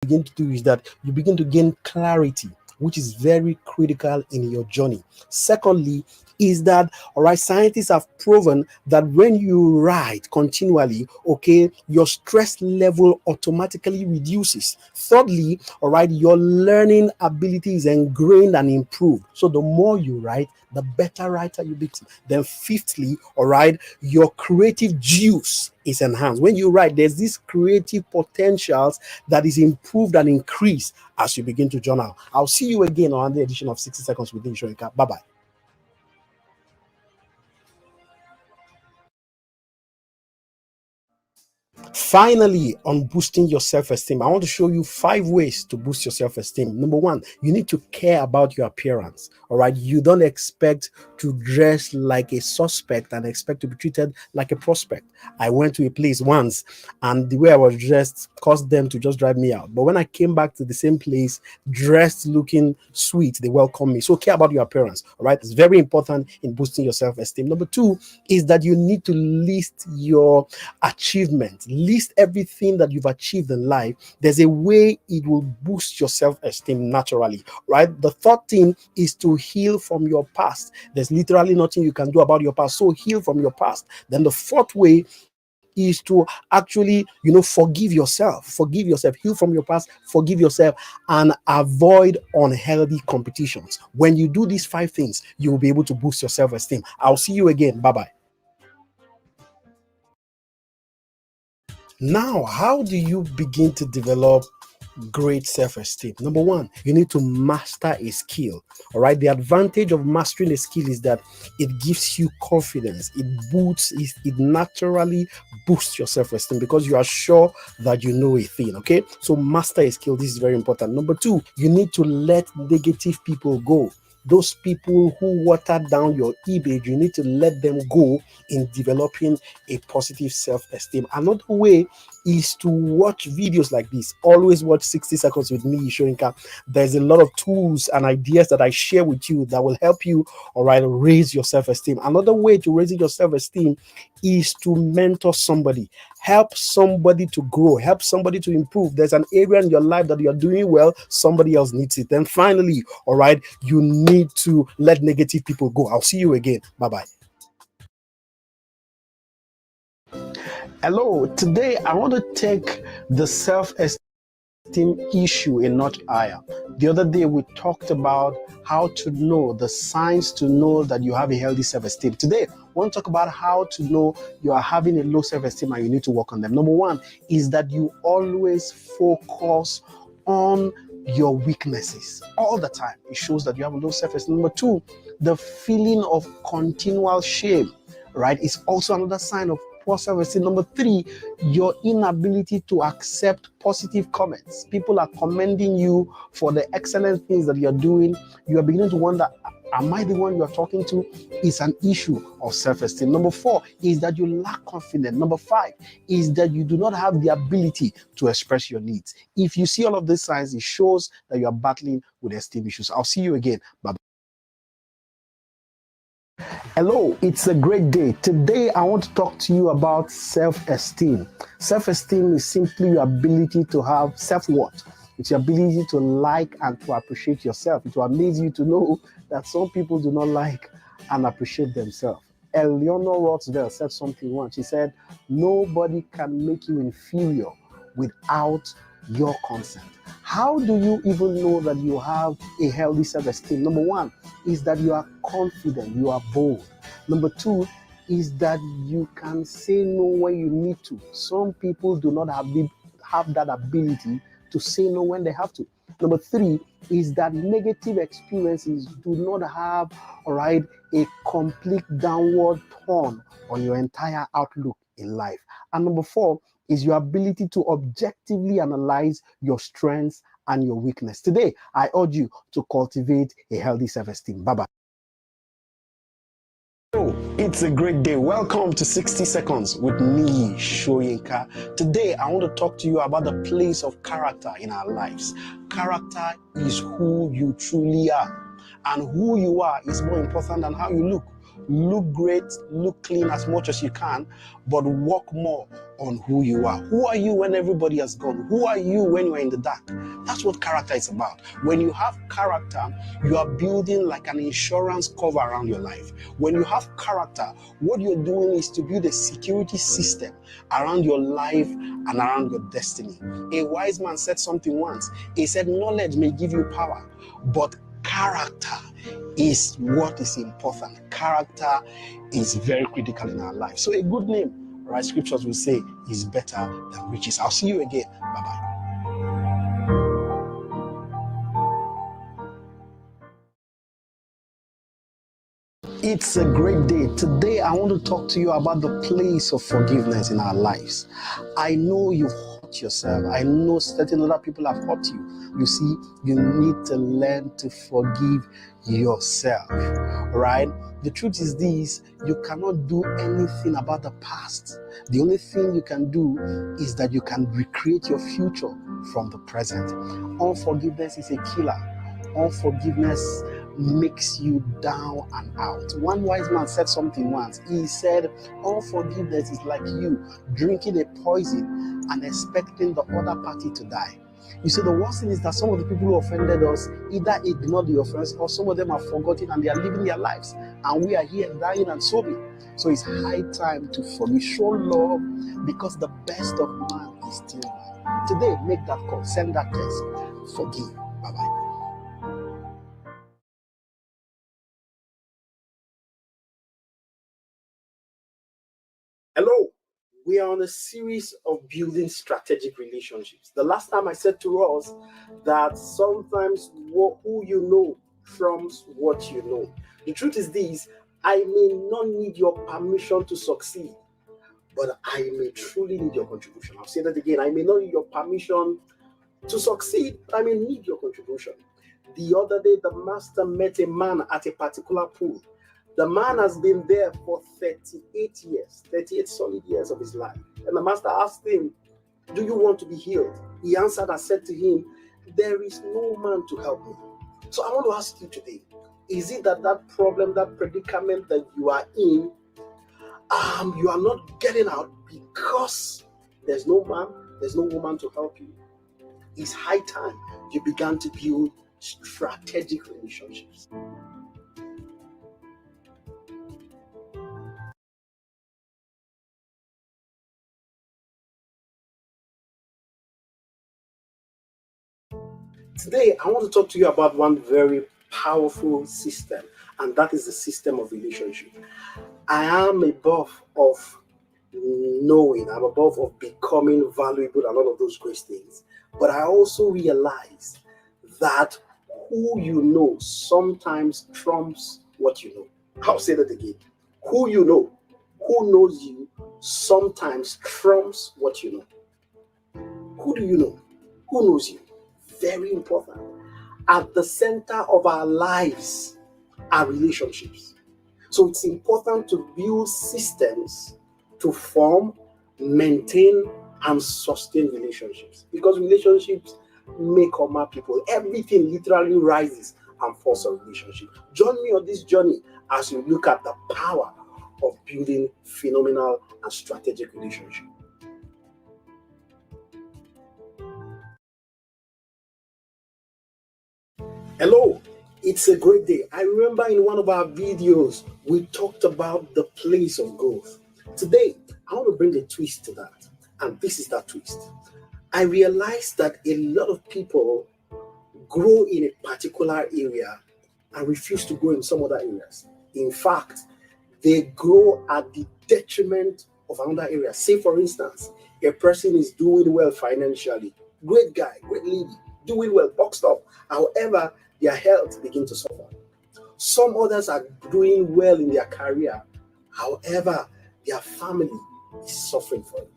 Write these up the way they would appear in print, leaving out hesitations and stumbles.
begin to do is that you begin to gain clarity, which is very critical in your journey. Secondly, is that all right, scientists have proven that when you write continually, okay, your stress level automatically reduces. Thirdly, all right, your learning ability is ingrained and improved. So the more you write, the better writer you become. Then fifthly, all right, your creative juice is enhanced. When you write, there's this creative potentials that is improved and increased as you begin to journal. I'll see you again on the edition of 60 Seconds with Niyi Soyinka. Bye bye. Finally, on boosting your self-esteem, I want to show you 5 ways to boost your self-esteem. Number one, you need to care about your appearance. All right, you don't expect to dress like a suspect and expect to be treated like a prospect. I went to a place once, and the way I was dressed caused them to just drive me out. But when I came back to the same place, dressed looking sweet, they welcomed me. So care about your appearance. All right, it's very important in boosting your self-esteem. Number two is that you need to list your achievement. List everything that you've achieved in life. There's a way it will boost your self-esteem naturally, right? The third thing is to heal from your past. There's literally nothing you can do about your past, so heal from your past. Then the fourth way is to actually, forgive yourself, heal from your past, forgive yourself, and avoid unhealthy competitions. When you do these 5 things, you will be able to boost your self-esteem. I'll see you again. Bye bye. Now, how do you begin to develop great self-esteem? Number one, you need to master a skill. All right, the advantage of mastering a skill is that it gives you confidence. It naturally boosts your self-esteem because you are sure that you know a thing. Okay, so master a skill. This is very important. Number two, you need to let negative people go. Those people who water down your image, you need to let them go in developing a positive self-esteem. Another way is to watch videos like this. Always watch 60 Seconds with Niyi Soyinka. There's a lot of tools and ideas that I share with you that will help you, all right, raise your self-esteem. Another way to raise your self-esteem is to mentor somebody. Help somebody to grow, help somebody to improve. There's an area in your life that you're doing well, somebody else needs it. Then finally, all right, you need to let negative people go. I'll see you again. Bye bye. Hello, today I want to take the self-esteem issue a notch higher. The other day we talked about how to know the signs to know that you have a healthy self-esteem. Today I want to talk about how to know you are having a low self-esteem and you need to work on them. Number one is that you always focus on your weaknesses all the time. It shows that you have a low self-esteem. Number two, the feeling of continual shame, right, is also another sign of poor self-esteem. Number three, your inability to accept positive comments. People are commending you for the excellent things that you're doing. You are beginning to wonder, am I the one you're talking to? It's an issue of self-esteem. Number four is that you lack confidence. Number five is that you do not have the ability to express your needs. If you see all of these signs, it shows that you are battling with esteem issues. I'll see you again. Bye. Hello, it's a great day. Today, I want to talk to you about self-esteem. Self-esteem is simply your ability to have self-worth. It's your ability to like and to appreciate yourself. It will amaze you to know that some people do not like and appreciate themselves. Eleanor Roosevelt said something once. She said, nobody can make you inferior without your consent. How do you even know that you have a healthy self-esteem? Number one is that you are confident, you are bold. Number two is that you can say no when you need to. Some people do not have that ability to say no when they have to. Number three is that negative experiences do not have, all right, a complete downward turn on your entire outlook in life. And number four is your ability to objectively analyze your strengths and your weakness. Today, I urge you to cultivate a healthy self-esteem. Bye-bye. Oh, it's a great day. Welcome to 60 Seconds with Niyi Soyinka. Today, I want to talk to you about the place of character in our lives. Character is who you truly are. And who you are is more important than how you look. Look great, look clean as much as you can, but work more on who you are. Who are you when everybody has gone? Who are you when you're in the dark? That's what character is about. When you have character, you are building like an insurance cover around your life. When you have character, what you're doing is to build a security system around your life and around your destiny. A wise man said something once. He said, knowledge may give you power, but character is what is important. Character is very critical in our life. So a good name, right? Scriptures will say is better than riches. I'll see you again. Bye bye. It's a great day. Today, I want to talk to you about the place of forgiveness in our lives. I know you've hurt yourself. I know certain other people have hurt you. You see, you need to learn to forgive yourself, right? The truth is this, you cannot do anything about the past. The only thing you can do is that you can recreate your future from the present. Unforgiveness is a killer. Unforgiveness makes you down and out. One wise man said something once. He said, unforgiveness is like you drinking a poison and expecting the other party to die. You see, the worst thing is that some of the people who offended us either ignored the offense or some of them have forgotten and they are living their lives. And we are here dying and sobbing. So it's high time to forgive. Show love because the best of man is still man. Today, make that call. Send that text. Forgive. Bye-bye. Hello. We are on a series of building strategic relationships. The last time I said to us that sometimes who you know trumps what you know. The truth is this, I may not need your permission to succeed, but I may truly need your contribution. I'll say that again. I may not need your permission to succeed, I may need your contribution. The other day, the master met a man at a particular pool. The man has been there for 38 years, 38 solid years of his life. And the master asked him, do you want to be healed? He answered and said to him, there is no man to help me. So I want to ask you today, is it that problem, that predicament that you are in, you are not getting out because there's no man, there's no woman to help you? It's high time you began to build strategic relationships. Today, I want to talk to you about one very powerful system, and that is the system of relationship. I am above of knowing, I'm above of becoming valuable and all of those great things. But I also realize that who you know sometimes trumps what you know. I'll say that again. Who knows you, sometimes trumps what you know. Who do you know? Who knows you? Very important. At the center of our lives are relationships. So it's important to build systems to form, maintain, and sustain relationships. Because relationships make or mar people. Everything literally rises and falls on relationship. Join me on this journey as we look at the power of building phenomenal and strategic relationships. Hello, it's a great day. I remember in one of our videos, we talked about the place of growth. Today, I want to bring a twist to that. And this is that twist. I realized that a lot of people grow in a particular area and refuse to grow in some other areas. In fact, they grow at the detriment of another area. Say, for instance, a person is doing well financially, great guy, great lady, doing well, boxed up. However, their health begins to suffer. Some others are doing well in their career. However, their family is suffering for it.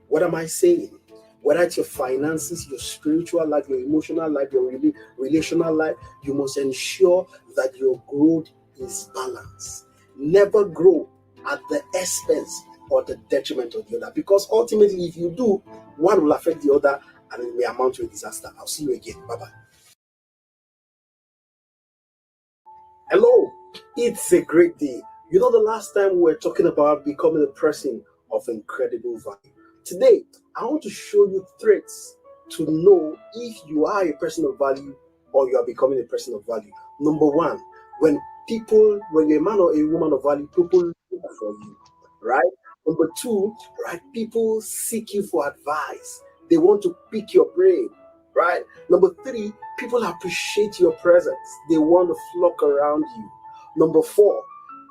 What am I saying? Whether it's your finances, your spiritual life, your emotional life, your relational life, you must ensure that your growth is balanced. Never grow at the expense or the detriment of the other. Because ultimately, if you do, one will affect the other and it may amount to a disaster. I'll see you again. Bye bye. Hello, it's a great day. You know, the last time we were talking about becoming a person of incredible value. Today, I want to show you traits to know if you are a person of value or you are becoming a person of value. Number one, when you're a man or a woman of value, people look for you, right? Number two, right? People seek you for advice. They want to pick your brain, right? Number three, people appreciate your presence. They want to flock around you. Number four,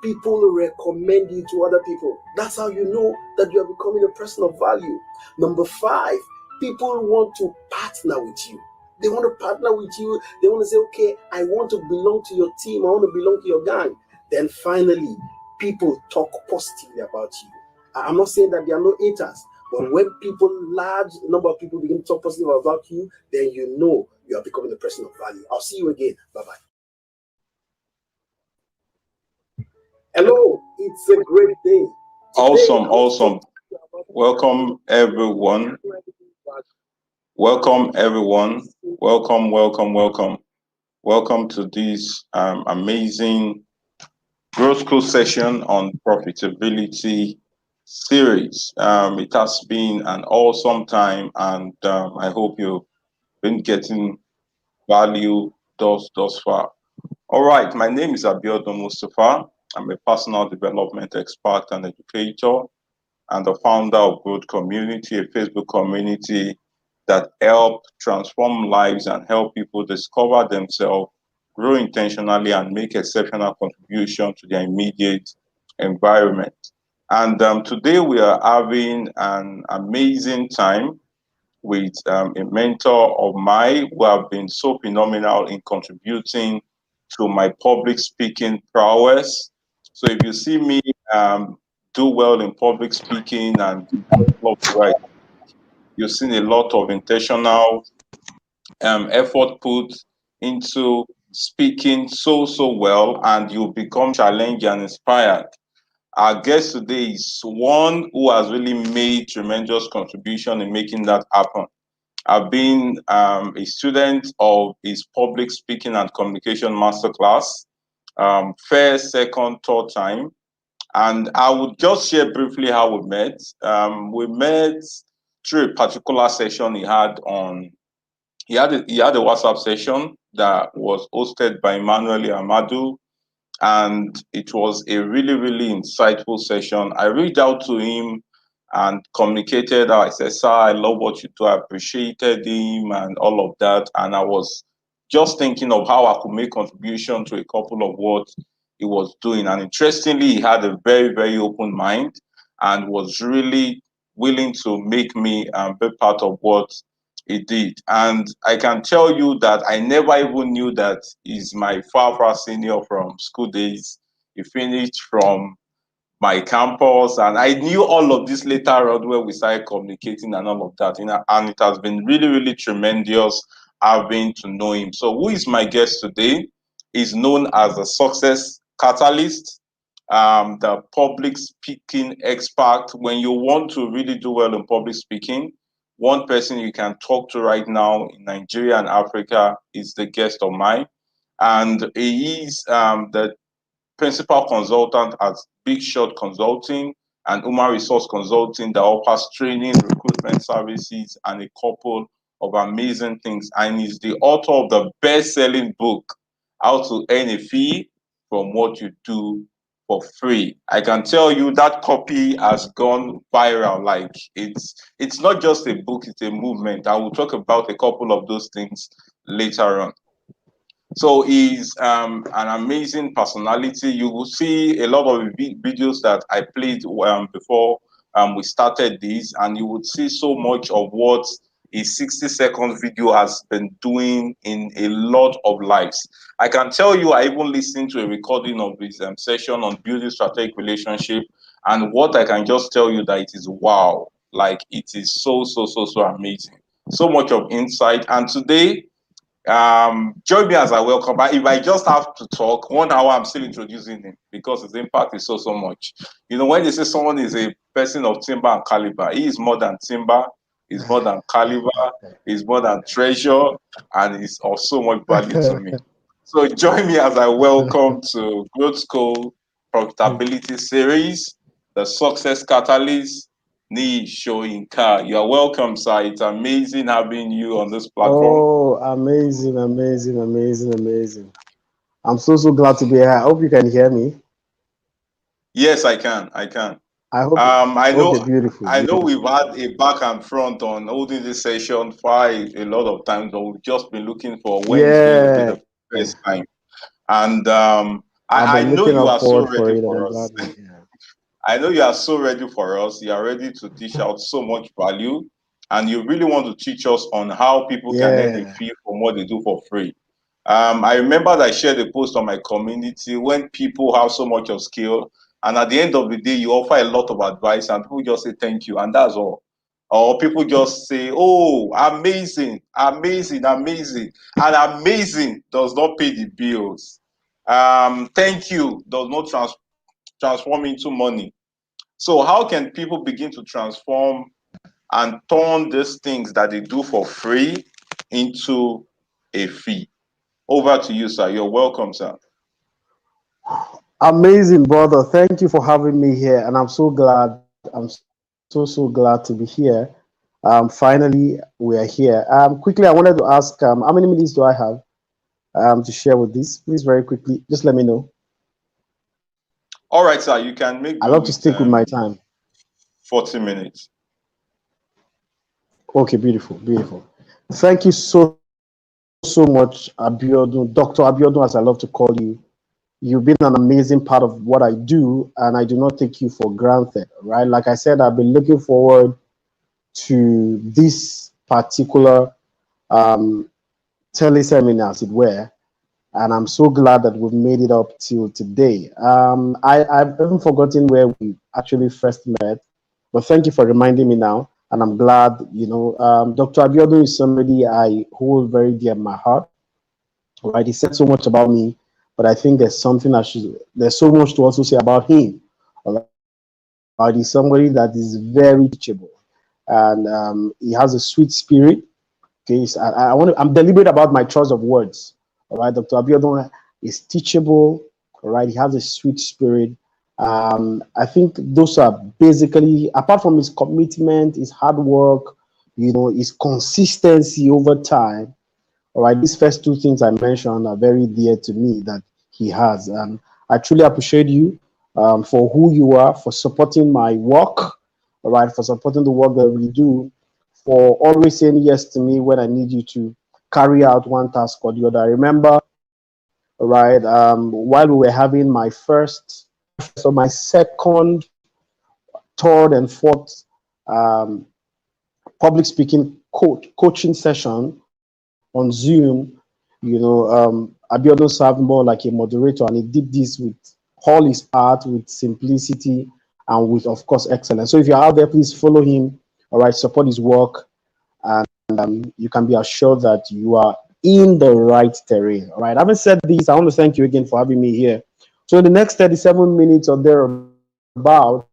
people recommend you to other people. That's how you know that you are becoming a person of value. Number five, people want to partner with you. They want to partner with you. They want to say, okay, I want to belong to your team. I want to belong to your gang. Then finally, people talk positively about you. I'm not saying that there are no haters, but when large number of people begin to talk positive about you, then you know you are becoming a person of value. I'll see you again. Bye bye. Hello, it's a great day. Today, Awesome, awesome. Welcome everyone. Welcome everyone. Welcome, welcome, welcome. Welcome to this amazing growth school session on profitability series. It has been an awesome time, and I hope you've been getting value thus far. All right, my name is Abiodun Mustafa. I'm a personal development expert and educator and the founder of Growth Community, a Facebook community that help transform lives and help people discover themselves, grow intentionally, and make exceptional contribution to their immediate environment. And today we are having an amazing time with a mentor of mine who have been so phenomenal in contributing to my public speaking prowess. So if you see me do well in public speaking and develop the right, you've seen a lot of intentional effort put into speaking so well, and you become challenged and inspired. Our guest today is one who has really made tremendous contribution in making that happen. I've been a student of his public speaking and communication masterclass, first, second, third time. And I would just share briefly how we met. We met through a particular session he had a WhatsApp session that was hosted by Emmanuel Amadu, and it was a really insightful session. I reached out to him and communicated how I said, "Sir, I love what you do. I appreciated him and all of that." And I was just thinking of how I could make contribution to a couple of what he was doing. And interestingly, he had a very open mind and was really willing to make me be part of what he did. And I can tell you that I never even knew that he's my far senior from school days. He finished from my campus, and I knew all of this later on when we started communicating and all of that. And it has been really tremendous having to know him. So who is my guest today? He's known as a success catalyst, the public speaking expert. When you want to really do well in public speaking, one person you can talk to right now in Nigeria and Africa is the guest of mine. And he is the principal consultant at Big Shot Consulting and Human Resource Consulting that offers training, recruitment services, and a couple of amazing things. And he's the author of the best-selling book, How to Earn a Fee from What You Do for Free. I can tell you that copy has gone viral. Like it's not just a book, it's a movement. I will talk about a couple of those things later on. So he's an amazing personality. You will see a lot of videos that I played before we started this, and you would see so much of what a 60-second video has been doing in a lot of lives. I can tell you, I even listened to a recording of his session on building strategic relationship, and what I can just tell you that it is wow, like it is so amazing, so much of insight. And today join me as I welcome. But if I just have to talk 1 hour, I'm still introducing him because his impact is so much. You know, when they say someone is a person of timber and caliber, he is more than timber, he's more than caliber, he's more than treasure, and he's of so much value to me. So join me as I welcome to Growth School profitability series, the success catalyst, Niyi Soyinka. You are welcome, sir. It's amazing having you on this platform. Oh, amazing, amazing, amazing, amazing. I'm so glad to be here. I hope you can hear me. Yes, I can. I can. I hope. I Okay, know. beautiful, I know we've beautiful. had a back and front on holding this session for a lot of times, but we've just been looking for when is going to be Yeah, the best time. And I've I been know looking you up are so forward for ready it, and for I'm us. glad we're here. I know you are so ready for us. You are ready to dish out so much value, and you really want to teach us on how people can earn a Yeah, fee from what they do for free. I remember that I shared a post on my community when people have so much of skill, and at the end of the day, you offer a lot of advice, and people just say thank you, and that's all. Or people just say, "Oh, amazing, amazing, amazing," and amazing does not pay the bills. Thank you does not transform into money. So, how can people begin to transform and turn these things that they do for free into a fee? Over to you, sir. You're welcome, sir. amazing, brother. Thank you for having me here, and I'm so glad. I'm so glad to be here. Finally, we are here. Quickly, I wanted to ask, how many minutes do I have to share with this? Please, very quickly, just let me know. All right, sir. You can I make love do to with stick with my time. 40 minutes. Okay, beautiful, beautiful. Thank you so much, Abiodun, Dr. Abiodun, as I love to call you. You've been an amazing part of what I do, and I do not take you for granted, right? Like I said, I've been looking forward to this particular um, teleseminar, as it were, and I'm so glad that we've made it up till today. I've even forgotten where we actually first met, but thank you for reminding me now, and I'm glad. Dr. Abiodun is somebody I hold very dear in my heart. Right, he said so much about me, but I think there's so much to also say about him. All right, he's somebody that is very teachable, and he has a sweet spirit. Okay, I'm deliberate about my choice of words. All right, Dr. Abiodun is teachable. All right, he has a sweet spirit. I think those are basically, apart from his commitment, his hard work, his consistency over time. All right, these first two things I mentioned are very dear to me that he has. And I truly appreciate you for who you are, for supporting my work, all right, for supporting the work that we do, for always saying yes to me when I need you to carry out one task or the other. I remember, all right, while we were having my second, third, and fourth um, public speaking coaching session on Zoom, Abiodun served more like a moderator, and he did this with all his heart, with simplicity, and with, of course, excellence. So if you're out there, please follow him, all right, support his work, and you can be assured that you are in the right terrain, all right. Having said this, I want to thank you again for having me here. So in the next 37 minutes or thereabout,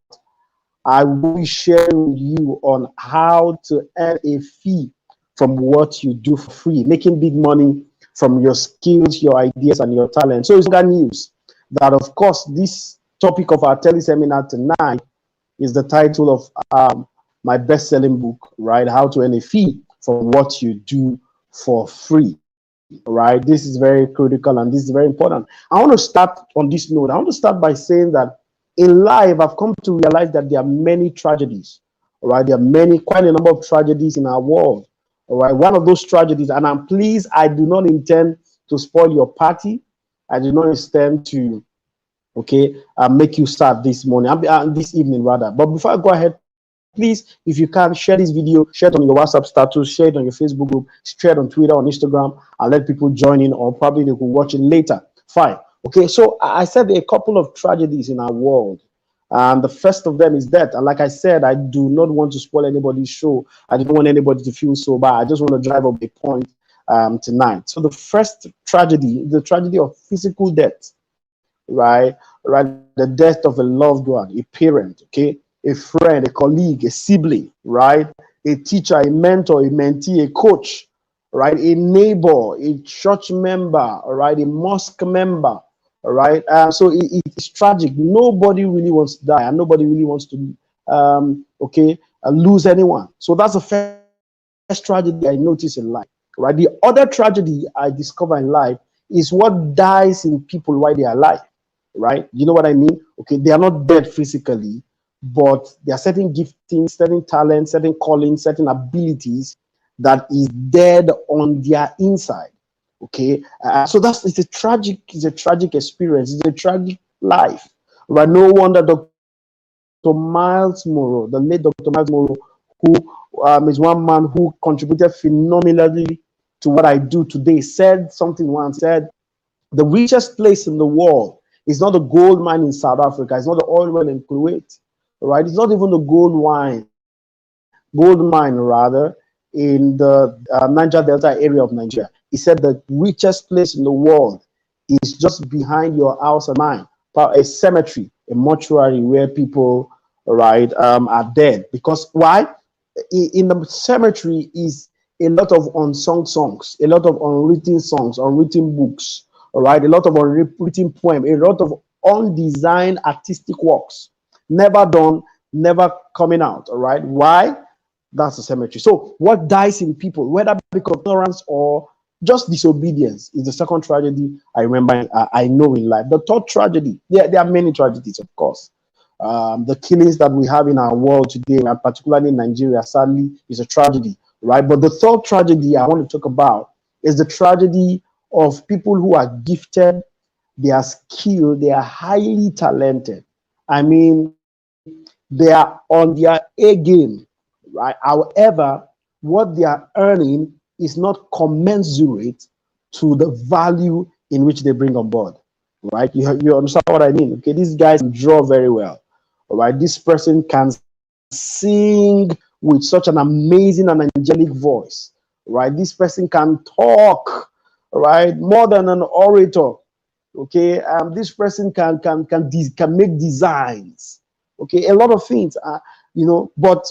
I will be sharing with you on how to earn a fee from what you do for free, making big money from your skills, your ideas, and your talent. So it's good news that, of course, this topic of our teleseminar tonight is the title of my best-selling book, right? How to earn a fee from what you do for free, right? This is very critical and this is very important. I want to start on this note. I want to start by saying that in life, I've come to realize that there are many tragedies, all right? There are quite a number of tragedies in our world, all right? One of those tragedies, and I'm pleased, I do not intend to spoil your party. I do not intend to, okay, make you sad this morning, this evening rather. But before I go ahead, please, if you can, share this video, share it on your WhatsApp status, share it on your Facebook group, share it on Twitter, on Instagram, and let people join in, or probably they could watch it later. Fine. Okay, so I said there are a couple of tragedies in our world. And the first of them is death. And like I said, I do not want to spoil anybody's show. I don't want anybody to feel so bad. I just want to drive up a point tonight. So the first tragedy, the tragedy of physical death, right? Right, the death of a loved one, a parent, okay, a friend, a colleague, a sibling, right? A teacher, a mentor, a mentee, a coach, right? A neighbor, a church member, all right? A mosque member, right? So it's tragic. Nobody really wants to die, and nobody really wants to, lose anyone. So that's the first tragedy I notice in life, right? The other tragedy I discover in life is what dies in people while they are alive, right? You know what I mean? Okay, they are not dead physically, but there are certain giftings, certain talents, certain callings, certain abilities that is dead on their inside. Okay, so it's a tragic experience, it's a tragic life, right? No wonder Dr. Miles Morrow, the late Dr. Miles Morrow, who is one man who contributed phenomenally to what I do today, said something once, said the richest place in the world is not the gold mine in South Africa, it's not the oil well in Kuwait, right? It's not even the gold mine rather, in the Niger Delta area of Nigeria. He said the richest place in the world is just behind your house and mine, a cemetery, a mortuary where people, right, are dead. Because why? In the cemetery is a lot of unsung songs, a lot of unwritten songs, unwritten books, all right, a lot of unwritten poem, a lot of undesigned artistic works, never done, never coming out. All right, why? That's the cemetery. So what dies in people, whether because of ignorance or just disobedience, is the second tragedy I remember. I know in life. The third tragedy, there are many tragedies, of course. The killings that we have in our world today, and particularly in Nigeria, sadly, is a tragedy, right? But the third tragedy I want to talk about is the tragedy of people who are gifted, they are skilled, they are highly talented. I mean, they are on their A game, right? However, what they are earning is not commensurate to the value in which they bring on board, right? You understand what I mean? Okay, these guys draw very well, all right? This person can sing with such an amazing and angelic voice, right? This person can talk, right, more than an orator. Okay, this person can make designs. Okay, a lot of things, but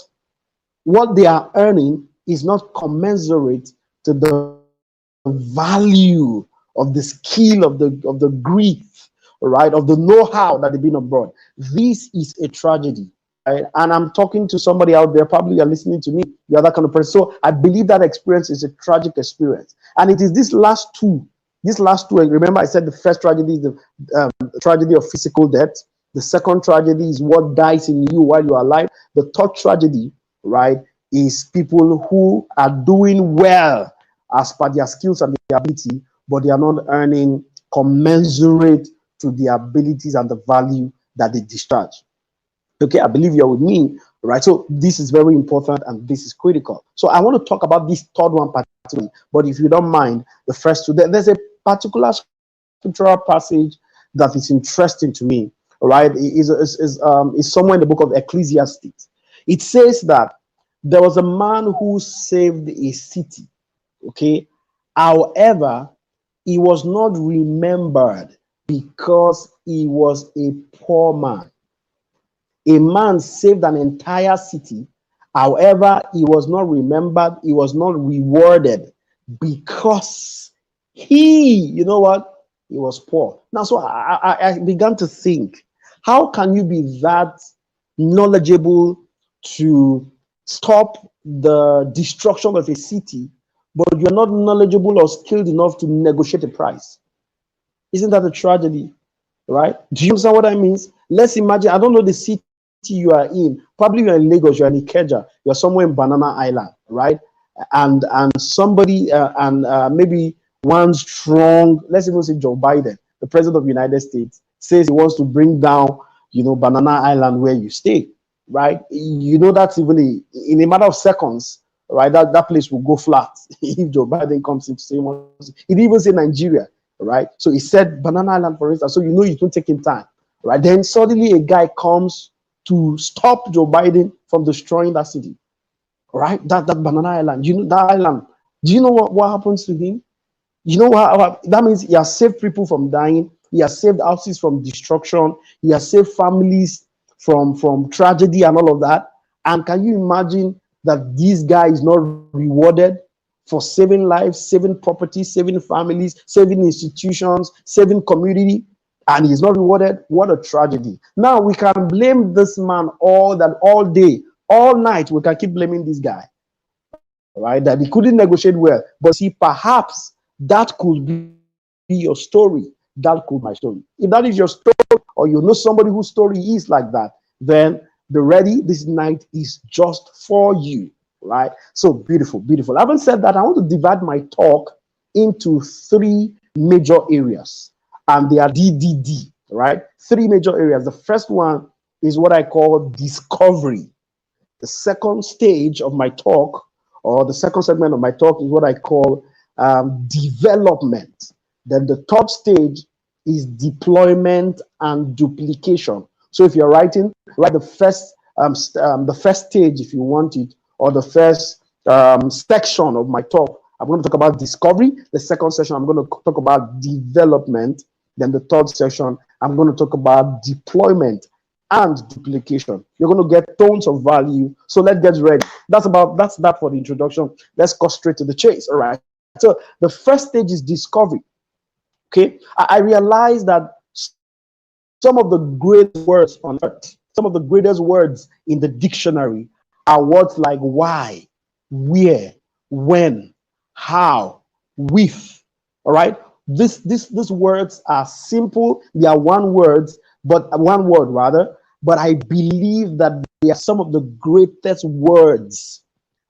what they are earning is not commensurate to the value of the skill, of the grief, right, of the know-how that they've been abroad. This is a tragedy, right? And I'm talking to somebody out there, probably you're listening to me, you're that kind of person. So I believe that experience is a tragic experience. And it is these last two, remember I said the first tragedy is the tragedy of physical death. The second tragedy is what dies in you while you are alive. The third tragedy, right, is people who are doing well as per their skills and their ability, but they are not earning commensurate to their abilities and the value that they discharge. Okay, I believe you're with me, right? So this is very important and this is critical. So I want to talk about this third one particularly, but if you don't mind, the first two, there's a particular scriptural passage that is interesting to me, right? Is somewhere in the book of Ecclesiastes. It says that there was a man who saved a city, okay? However, he was not remembered because he was a poor man. A man saved an entire city. However, he was not remembered, he was not rewarded because you know what? He was poor. Now, so I began to think, how can you be that knowledgeable to stop the destruction of a city, but you're not knowledgeable or skilled enough to negotiate a price? Isn't that a tragedy? Right? Do you understand what I mean? Let's imagine, I don't know the city you are in. Probably you're in Lagos, you're in Ikeja, you're somewhere in Banana Island, right? And somebody and maybe one strong, let's even say Joe Biden, the president of the United States, says he wants to bring down, Banana Island where you stay, right? That's even in a matter of seconds, right? That place will go flat if Joe Biden comes in to say he wants. He didn't even say Nigeria, right? So he said Banana Island, for instance. So it won't take him time, right? Then suddenly a guy comes to stop Joe Biden from destroying that city, right? That Banana Island, that island. Do you know what happens to him? You know what that means? He has saved people from dying. He has saved houses from destruction. He has saved families from tragedy and all of that. And can you imagine that this guy is not rewarded for saving lives, saving property, saving families, saving institutions, saving community? and he's not rewarded. What a tragedy. Now we can blame this man all day, all night. We can keep blaming this guy, right? That he couldn't negotiate well. But see, perhaps that could be your story. That could be my story. If that is your story, or you know somebody whose story is like that, then be ready. This night is just for you, right? So beautiful, beautiful. Having said that, I want to divide my talk into three major areas, and they are DDD, right? Three major areas. The first one is what I call discovery. The second stage of my talk, or the second segment of my talk, is what I call development. Then the third stage is deployment and duplication. So if you're writing, write the first stage if you want it, or the first section of my talk. I'm going to talk about discovery. The second session, I'm going to talk about development. Then the third section, I'm going to talk about deployment and duplication. You're going to get tons of value. So let's get ready. That's that for the introduction. Let's go straight to the chase. All right. So the first stage is discovery. Okay. I realize that some of the greatest words on earth, some of the greatest words in the dictionary are words like why, where, when, how, with. All right. These words are simple. They are one word rather. But I believe that they are some of the greatest words,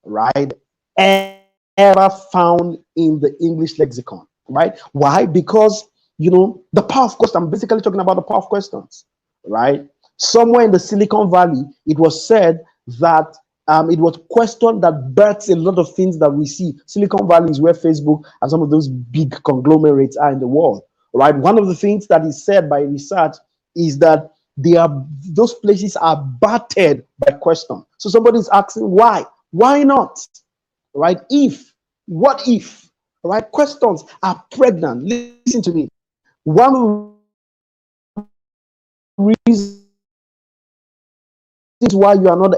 right, ever found in the English lexicon. Right? Why? Because the power of questions. I'm basically talking about the power of questions, right? Somewhere in the Silicon Valley, it was said that it was question that births a lot of things that we see. Silicon Valley is where Facebook and some of those big conglomerates are in the world, right? One of the things that is said by research is that those places are battered by questions. So somebody is asking why? Why not? Right? What if? Right? Questions are pregnant. Listen to me. One of the reasons why you are not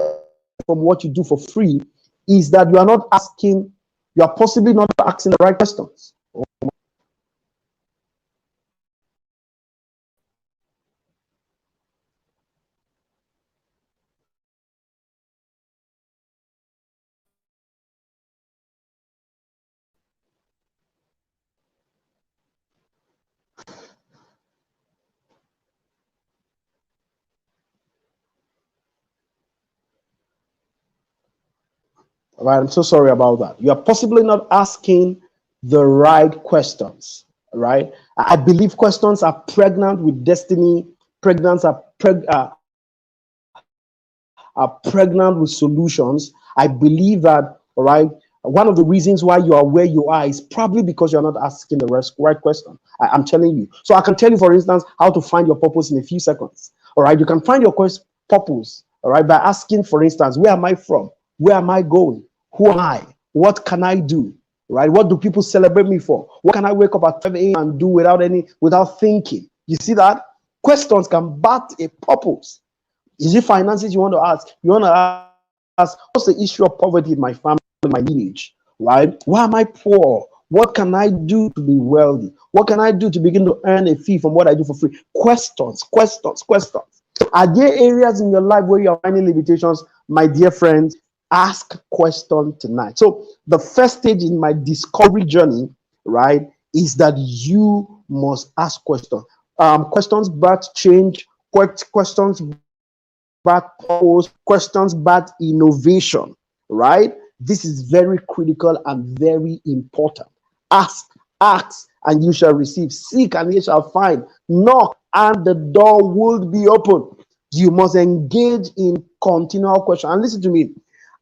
from what you do for free is that you are possibly not asking the right questions. All right, I'm so sorry about that. You are possibly not asking the right questions. Right? I believe questions are pregnant with destiny. Pregnant are pregnant with solutions. I believe that, all right, one of the reasons why you are where you are is probably because you're not asking the right question. I'm telling you. So I can tell you, for instance, how to find your purpose in a few seconds. All right, you can find your purpose, all right, by asking, for instance, where am I from? Where am I going? Who am I? What can I do? Right? What do people celebrate me for? What can I wake up at 5 a.m. and do without thinking? You see that? Questions can birth a purpose. Is it finances you want to ask? You want to ask, what's the issue of poverty in my family, in my lineage? Right? Why am I poor? What can I do to be wealthy? What can I do to begin to earn a fee from what I do for free? Questions. Are there areas in your life where you are finding limitations? My dear friends, ask questions tonight. So the first stage in my discovery journey, right, is that you must ask questions. Questions birth change. Questions birth purpose. Questions birth innovation. Right? This is very critical and very important. Ask, and you shall receive. Seek, and you shall find. Knock, and the door will be open. You must engage in continual question. And listen to me.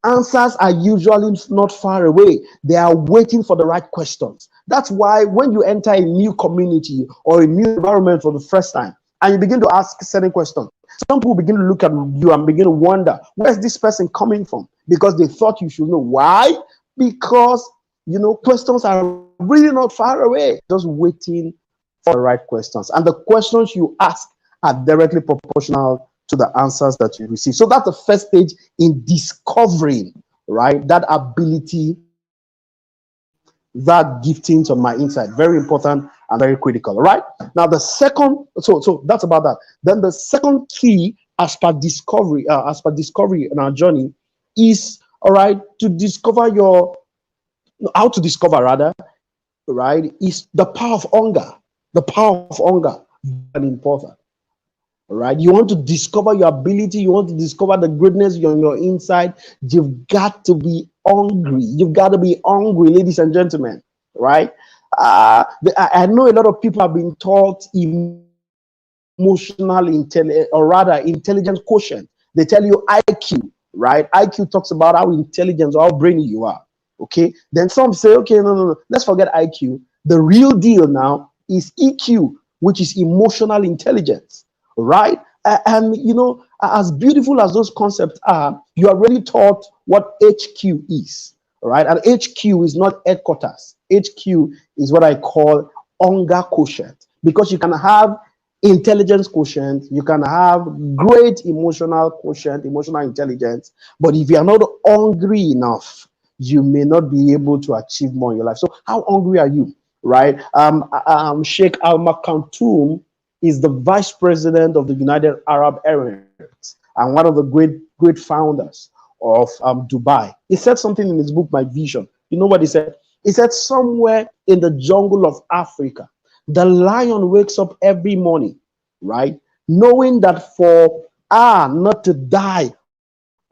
Answers are usually not far away. They are waiting for the right questions. That's why when you enter a new community or a new environment for the first time, and you begin to ask certain questions, some people begin to look at you and begin to wonder, where's this person coming from? Because they thought you should know. Why? Because, questions are really not far away, just waiting for the right questions. And the questions you ask are directly proportional to the answers that you receive. So that's the first stage in discovering, right, that ability that giftings on my inside. Very important and very critical. All right. Now the second, so that's about that. Then the second key as per discovery in our journey is, all right, to discover your, how to discover rather, right, is the power of hunger. The power of hunger, very important. All right, you want to discover your ability, you want to discover the greatness on your inside. You've got to be hungry. You've got to be hungry, ladies and gentlemen. Right? I know a lot of people have been taught emotional intelligence, or rather intelligence quotient. They tell you IQ, right? IQ talks about how intelligent or how brainy you are. Okay. Then some say, okay, no. Let's forget IQ. The real deal now is EQ, which is emotional intelligence, right? And you know, as beautiful as those concepts are, you are really taught what HQ is, right? And HQ is not headquarters. HQ is what I call hunger quotient, because you can have intelligence quotient, you can have great emotional quotient, emotional intelligence, but if you are not hungry enough, you may not be able to achieve more in your life. So how hungry are you, right? Sheikh Al Maktoum is the vice president of the United Arab Emirates and one of the great founders of Dubai. He said something in his book, My Vision. You know what he said? He said, somewhere in the jungle of Africa, the lion wakes up every morning, right? Knowing that for her not to die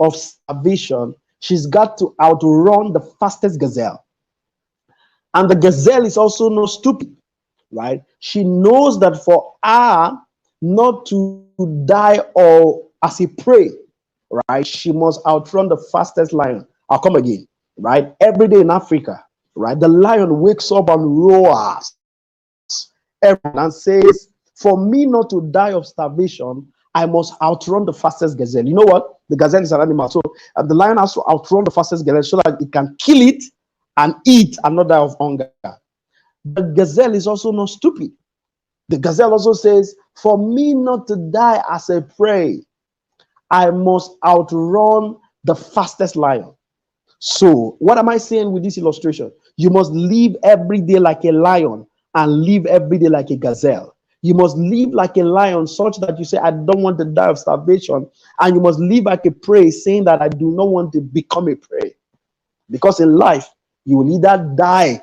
of starvation, she's got to outrun the fastest gazelle. And the gazelle is also not stupid, right? She knows that for her not to die or as a prey, right, she must outrun the fastest lion. I'll come again, right? Every day in Africa, right, the lion wakes up and roars every morning and says, for me not to die of starvation, I must outrun the fastest gazelle. You know what? The gazelle is an animal. So the lion has to outrun the fastest gazelle so that it can kill it and eat and not die of hunger. The gazelle is also not stupid. The gazelle also says, for me not to die as a prey, I must outrun the fastest lion. So, what am I saying with this illustration? You must live every day like a lion and live every day like a gazelle. You must live like a lion such that you say, I don't want to die of starvation. And you must live like a prey, saying that I do not want to become a prey. Because in life, you will either die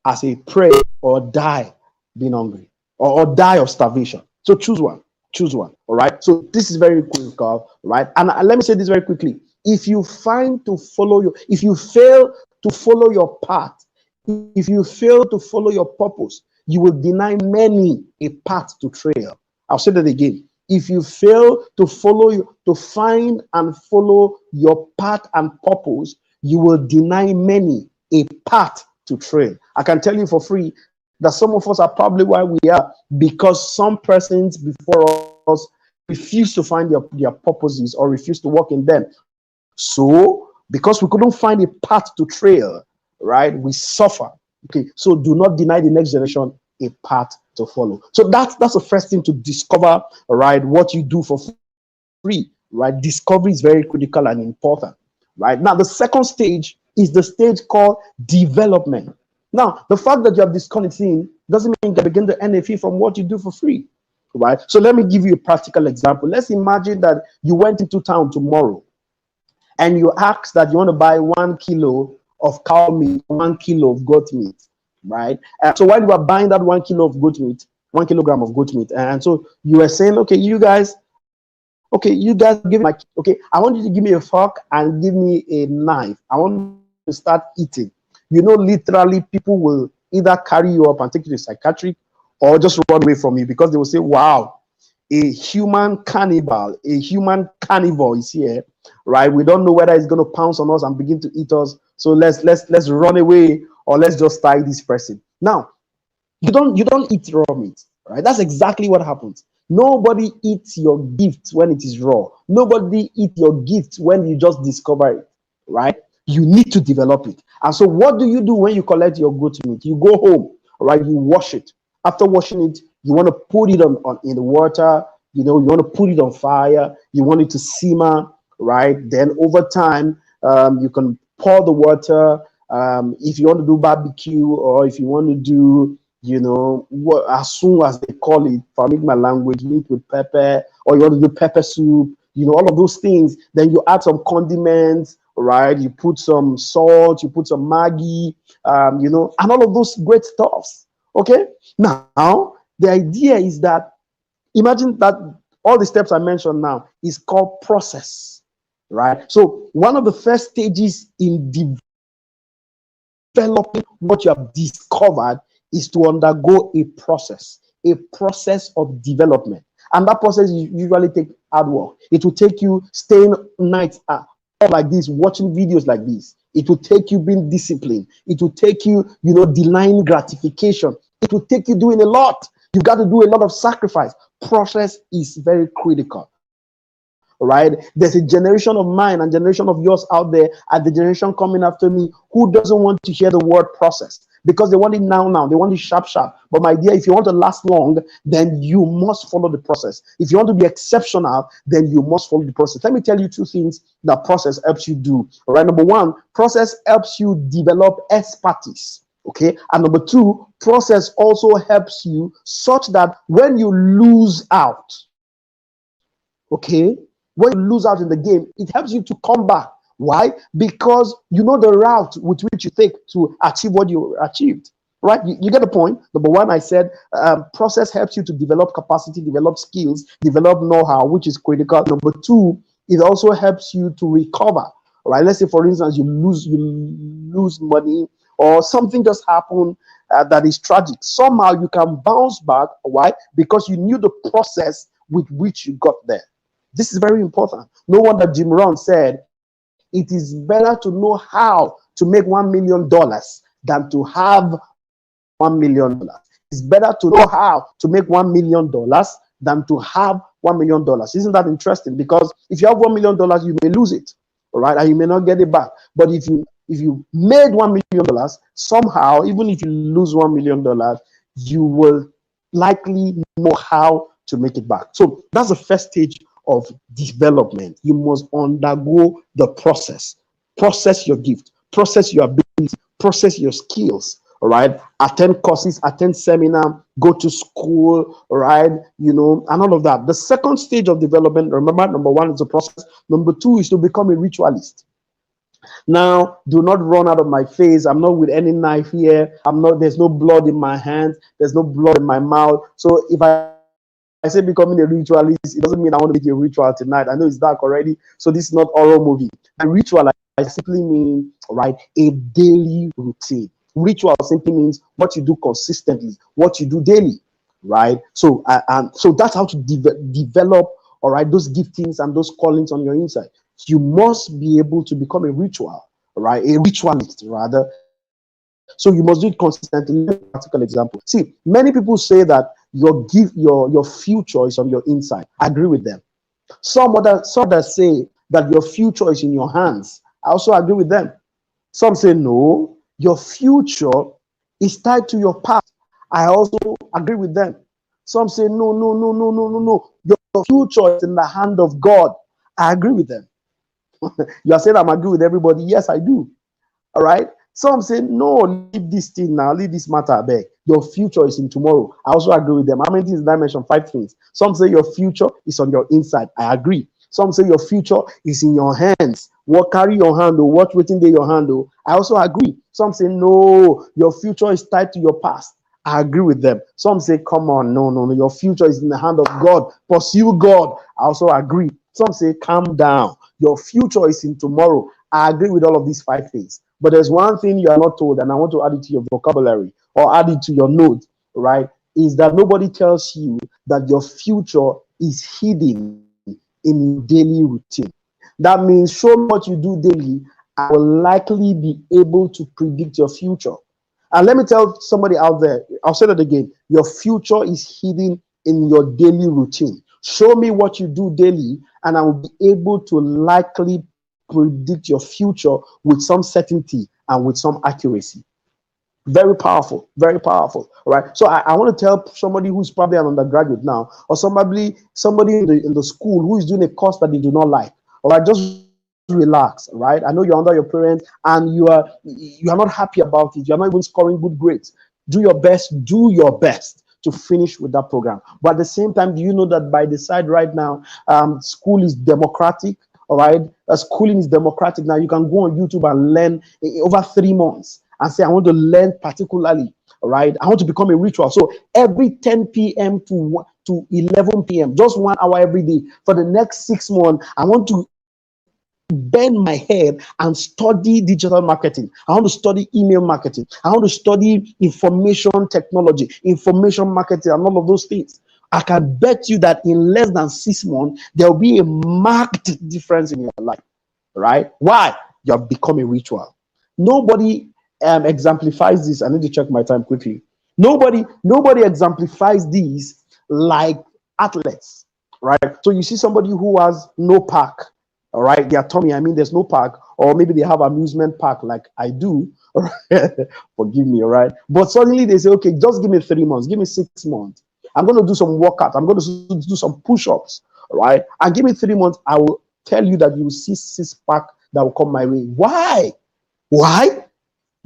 as a prey or die being hungry, or die of starvation. So choose one. Choose one. All right. So this is very critical, right? And let me say this very quickly. If you if you fail to follow your path, if you fail to follow your purpose, you will deny many a path to trail. I'll say that again. If you fail to find and follow your path and purpose, you will deny many a path to trail. I can tell you for free that some of us are probably why we are, because some persons before us refuse to find their purposes or refuse to walk in them. So, because we couldn't find a path to trail, right, we suffer. Okay, so do not deny the next generation a path to follow. So that's the first thing to discover, right, what you do for free, right? Discovery is very critical and important, right? Now, the second stage is the stage called development. Now, the fact that you have discovered thing doesn't mean you can begin to earn a fee from what you do for free, right? So let me give you a practical example. Let's imagine that you went into town tomorrow and you ask that you want to buy 1 kilo of cow meat, 1 kilo of goat meat, right? So while you are buying that 1 kilo of goat meat, 1 kilogram of goat meat, and so you are saying, okay, you guys give me okay, I want you to give me a fork and give me a knife. I want to start eating. You know, literally, people will either carry you up and take you to psychiatric or just run away from you because they will say, wow, a human cannibal, a human carnivore is here, right? We don't know whether it's going to pounce on us and begin to eat us. So let's run away, or let's just tie this person. Now, you don't eat raw meat, right? That's exactly what happens. Nobody eats your gift when it is raw. Nobody eats your gift when you just discover it, right? You need to develop it. And so what do you do when you collect your goat meat? You go home, right? You wash it. After washing it, you want to put it on in the water. You know, you want to put it on fire. You want it to simmer, right? Then over time, you can pour the water If you want to do barbecue, or if you want to do, what, as soon as they call it, if I make my language, meat with pepper, or you want to do pepper soup, all of those things. Then you add some condiments, right? You put some salt, you put some Maggi, and all of those great stuffs. Okay. Now, the idea is that, imagine that all the steps I mentioned now is called process, right? So one of the first stages in developing what you have discovered is to undergo a process of development. And that process usually takes hard work. It will take you staying nights up like this, watching videos like this. It will take you being disciplined. It will take you, denying gratification. It will take you doing a lot. You've got to do a lot of sacrifice. Process is very critical. Right? There's a generation of mine and generation of yours out there, and the generation coming after me, who doesn't want to hear the word process, because they want it now. They want it sharp. But my dear, if you want to last long, then you must follow the process. If you want to be exceptional, then you must follow the process. Let me tell you two things that process helps you do. All right. Number one, process helps you develop expertise. Okay. And number two, process also helps you such that when you lose out, okay, when you lose out in the game, it helps you to come back. Why? Because you know the route with which you take to achieve what you achieved. Right? You get the point. Number one, I said process helps you to develop capacity, develop skills, develop know-how, which is critical. Number two, it also helps you to recover. Right? Let's say, for instance, you lose money, or something just happened that is tragic. Somehow you can bounce back. Why? Because you knew the process with which you got there. This is very important. No wonder Jim Rohn said, it is better to know how to make $1 million than to have $1 million. It's better to know how to make $1 million than to have $1 million. Isn't that interesting? Because if you have $1 million, you may lose it, all right, and you may not get it back. But if you made $1 million, somehow, even if you lose $1 million, you will likely know how to make it back. So that's the first stage of development. You must undergo the process. Process your gift, process your ability, process your skills. All right. Attend courses, attend seminar, go to school, all right, and all of that. The second stage of development, remember, number one is the process. Number two is to become a ritualist. Now, do not run out of my face. I'm not with any knife here. There's no blood in my hands. There's no blood in my mouth. So if I say becoming a ritualist, it doesn't mean I want to make a ritual tonight. I know it's dark already. So this is not horror movie. A ritual, I simply mean, right, a daily routine. Ritual simply means what you do consistently, what you do daily, right? So, and so that's how to develop, all right, those giftings and those callings on your inside. You must be able to become a ritual, right? A ritualist, rather. So you must do it consistently. Let me give a practical example. See, many people say that your future is on your inside. I agree with them. Some that say that your future is in your hands. I also agree with them. Some say no, your future is tied to your past. I also agree with them. Some say no. Your future is in the hand of God. I agree with them. You are saying I'm agree with everybody. Yes, I do. All right. Some say no, leave this thing now, leave this matter back. Your future is in tomorrow. I also agree with them. How many things did I mention? 5 things. Some say your future is on your inside. I agree. Some say your future is in your hands. What carry your hand or what waiting there your hand? I also agree. Some say no, your future is tied to your past. I agree with them. Some say, come on, no. Your future is in the hand of God. Pursue God. I also agree. Some say, calm down. Your future is in tomorrow. I agree with all of these 5 things. But there's one thing you are not told, and I want to add it to your vocabulary or add it to your note, right? Is that nobody tells you that your future is hidden in your daily routine. That means show me what you do daily, I will likely be able to predict your future. And let me tell somebody out there, I'll say that again. Your future is hidden in your daily routine. Show me what you do daily, and I will be able to likely predict your future with some certainty and with some accuracy. Very powerful, very powerful. All right. So I want to tell somebody who's probably an undergraduate now, or somebody in the school who is doing a course that they do not like. All right, just relax, right? I know you're under your parents and you are not happy about it. You're not even scoring good grades. Do your best to finish with that program. But at the same time, do you know that by the side right now, school is democratic? All right, schooling is democratic now. You can go on YouTube and learn over 3 months and say, I want to learn particularly. All right, I want to become a ritual. So every 10 p.m. to 11 p.m., just 1 hour every day for the next 6 months, I want to bend my head and study digital marketing. I want to study email marketing. I want to study information technology, information marketing, and all of those things. I can bet you that in less than 6 months, there will be a marked difference in your life, right? Why? You have become a ritual. Nobody exemplifies this. I need to check my time quickly. Nobody exemplifies these like athletes, right? So you see somebody who has no park, all right, their tummy, I mean, there's no park, or maybe they have amusement park like I do. All right? Forgive me, all right? But suddenly they say, okay, just give me 3 months, give me 6 months. I'm going to do some workout, I'm going to do some push-ups, all right? And give me 3 months, I will tell you that you will see 6 pack that will come my way. Why? Why?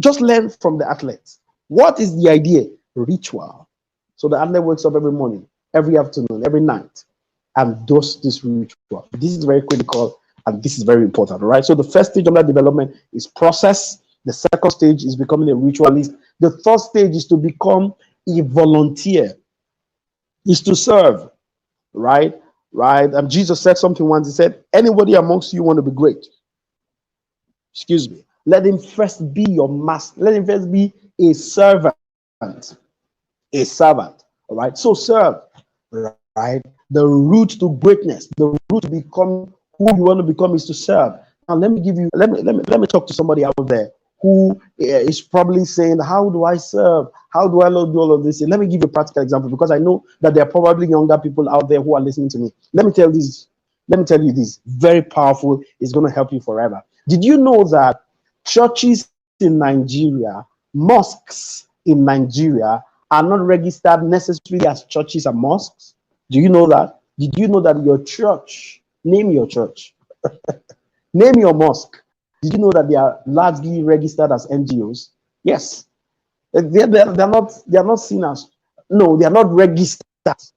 Just learn from the athletes. What is the idea? Ritual. So the athlete wakes up every morning, every afternoon, every night, and does this ritual. This is very critical and this is very important, all right? So the first stage of that development is process. The second stage is becoming a ritualist. The third stage is to become a volunteer, is to serve, right? Right? And Jesus said something once. He said, anybody amongst you want to be great? Excuse me. Let him first be your master. Let him first be a servant. A servant. All right. So serve, right? The route to greatness, the route to become who you want to become is to serve. Now let me talk to somebody out there who is probably saying, how do I serve? How do I not do all of this? Let me give you a practical example, because I know that there are probably younger people out there who are listening to me. Let me tell you this, very powerful. It's going to help you forever. Did you know that churches in Nigeria, mosques in Nigeria are not registered necessarily as churches and mosques? Do you know that? Did you know that your church, name your church, name your mosque, did you know that they are largely registered as NGOs? Yes. They're not seen as, no, they are not registered as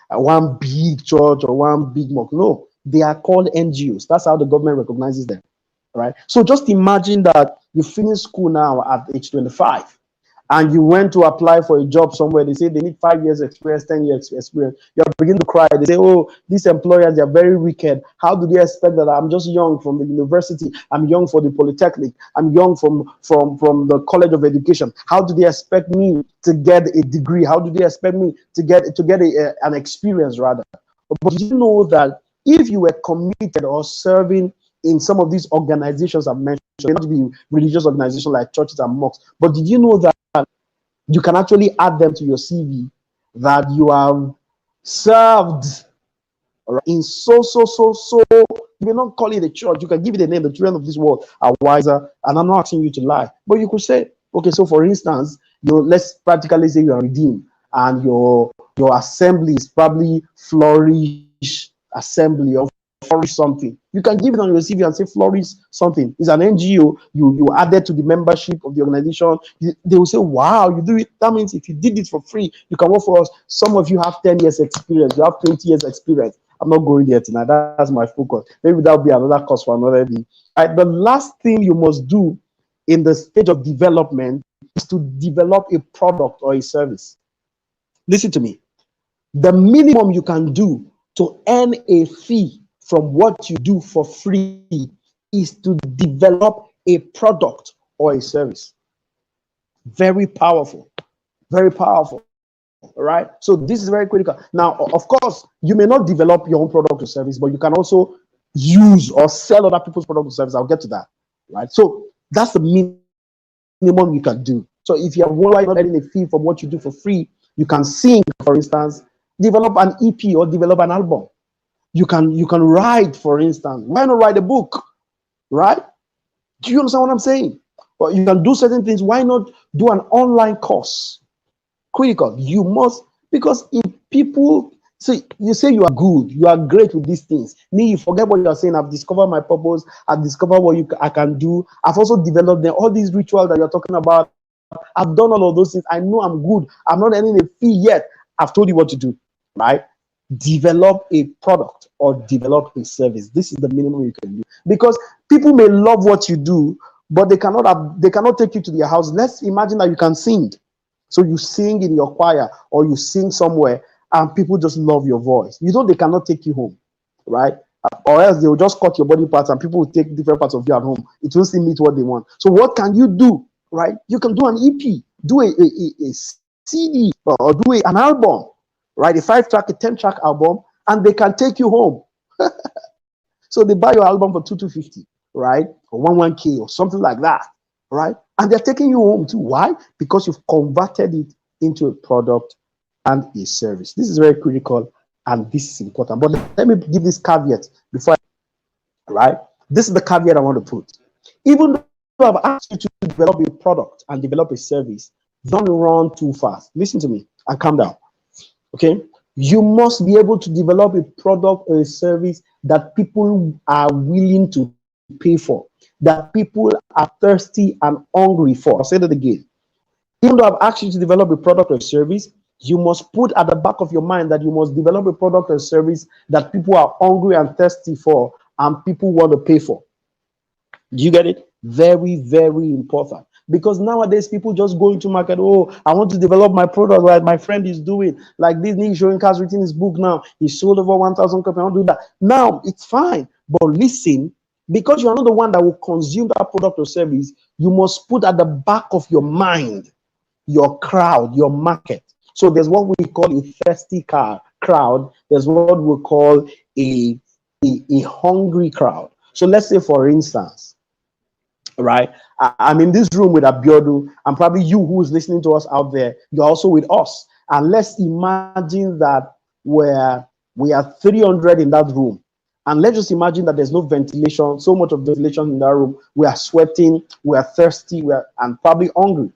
one big church or one big mosque. No, they are called NGOs. That's how the government recognizes them. Right? So just imagine that you finish school now at age 25 and you went to apply for a job somewhere. They say they need 5 years experience, 10 years experience. You begin to cry. They say, oh, these employers, they're very wicked. How do they expect that I'm just young from the university? I'm young for the polytechnic. I'm young from the college of education. How do they expect me to get a degree? How do they expect me to get an experience rather? But did you know that if you were committed or serving in some of these organizations I've mentioned, not to be religious organizations like churches and mosques, but did you know that you can actually add them to your CV, that you have served in you may not call it a church, you can give it a name. The children of this world are wiser, and I'm not asking you to lie, but you could say, okay, so for instance, let's practically say you are redeemed and your assembly is probably Flourish Assembly or Flourish something. You can give it on your CV and say Flourish something. It's an NGO. You added to the membership of the organization. They will say, wow, you do it. That means if you did it for free, you can work for us. Some of you have 10 years experience. You have 20 years experience. I'm not going there tonight. That's my focus. Maybe that'll be another course for another day. Right, the last thing you must do in the stage of development is to develop a product or a service. Listen to me. The minimum you can do to earn a fee from what you do for free is to develop a product or a service. Very powerful. Very powerful. All right. So this is very critical. Now, of course, you may not develop your own product or service, but you can also use or sell other people's product or service. I'll get to that. Right. So that's the minimum you can do. So if you are not getting a fee from what you do for free, you can sing, for instance, develop an EP or develop an album. You can write, for instance. Why not write a book? Right? Do you understand what I'm saying? Well, you can do certain things. Why not do an online course? Critical. You must, because if people So you say you are good, you are great with these things. Me, you forget what you are saying. I've discovered my purpose. I've discovered what I can do. I've also developed them. All these rituals that you're talking about, I've done all of those things. I know I'm good. I'm not earning a fee yet. I've told you what to do, right? Develop a product or develop a service. This is the minimum you can do, because people may love what you do, but they cannot take you to their house. Let's imagine that you can sing. So you sing in your choir or you sing somewhere and people just love your voice. You know they cannot take you home, right? Or else they will just cut your body parts and people will take different parts of you at home. It will still meet what they want. So what can you do, right? You can do an EP, do a CD, or do an album, right? A 5 track, a 10 track album, and they can take you home. So they buy your album for 250, right? Or 1K or something like that, right? And they're taking you home too. Why? Because you've converted it into a product and a service. This is very critical and this is important. But let me give this caveat before right? This is the caveat I want to put. Even though I've asked you to develop a product and develop a service, don't run too fast. Listen to me and calm down. Okay? You must be able to develop a product or a service that people are willing to pay for, that people are thirsty and hungry for. I'll say that again. Even though I've asked you to develop a product or service, you must put at the back of your mind that you must develop a product or service that people are hungry and thirsty for and people want to pay for. Do you get it? Very, very important. Because nowadays people just go into market. Oh, I want to develop my product like my friend is doing. Like this Niyi Soyinka has written his book now. He sold over 1,000 copies. I want to do that. Now it's fine. But listen, because you are not the one that will consume that product or service, you must put at the back of your mind your crowd, your market. So there's what we call a thirsty crowd. There's what we call a hungry crowd. So let's say, for instance, right, I'm in this room with Abiodu, and probably you who is listening to us out there, you're also with us. And let's imagine that we are 300 in that room. And let's just imagine that there's no ventilation, so much of ventilation in that room. We are sweating, we are thirsty, and probably hungry.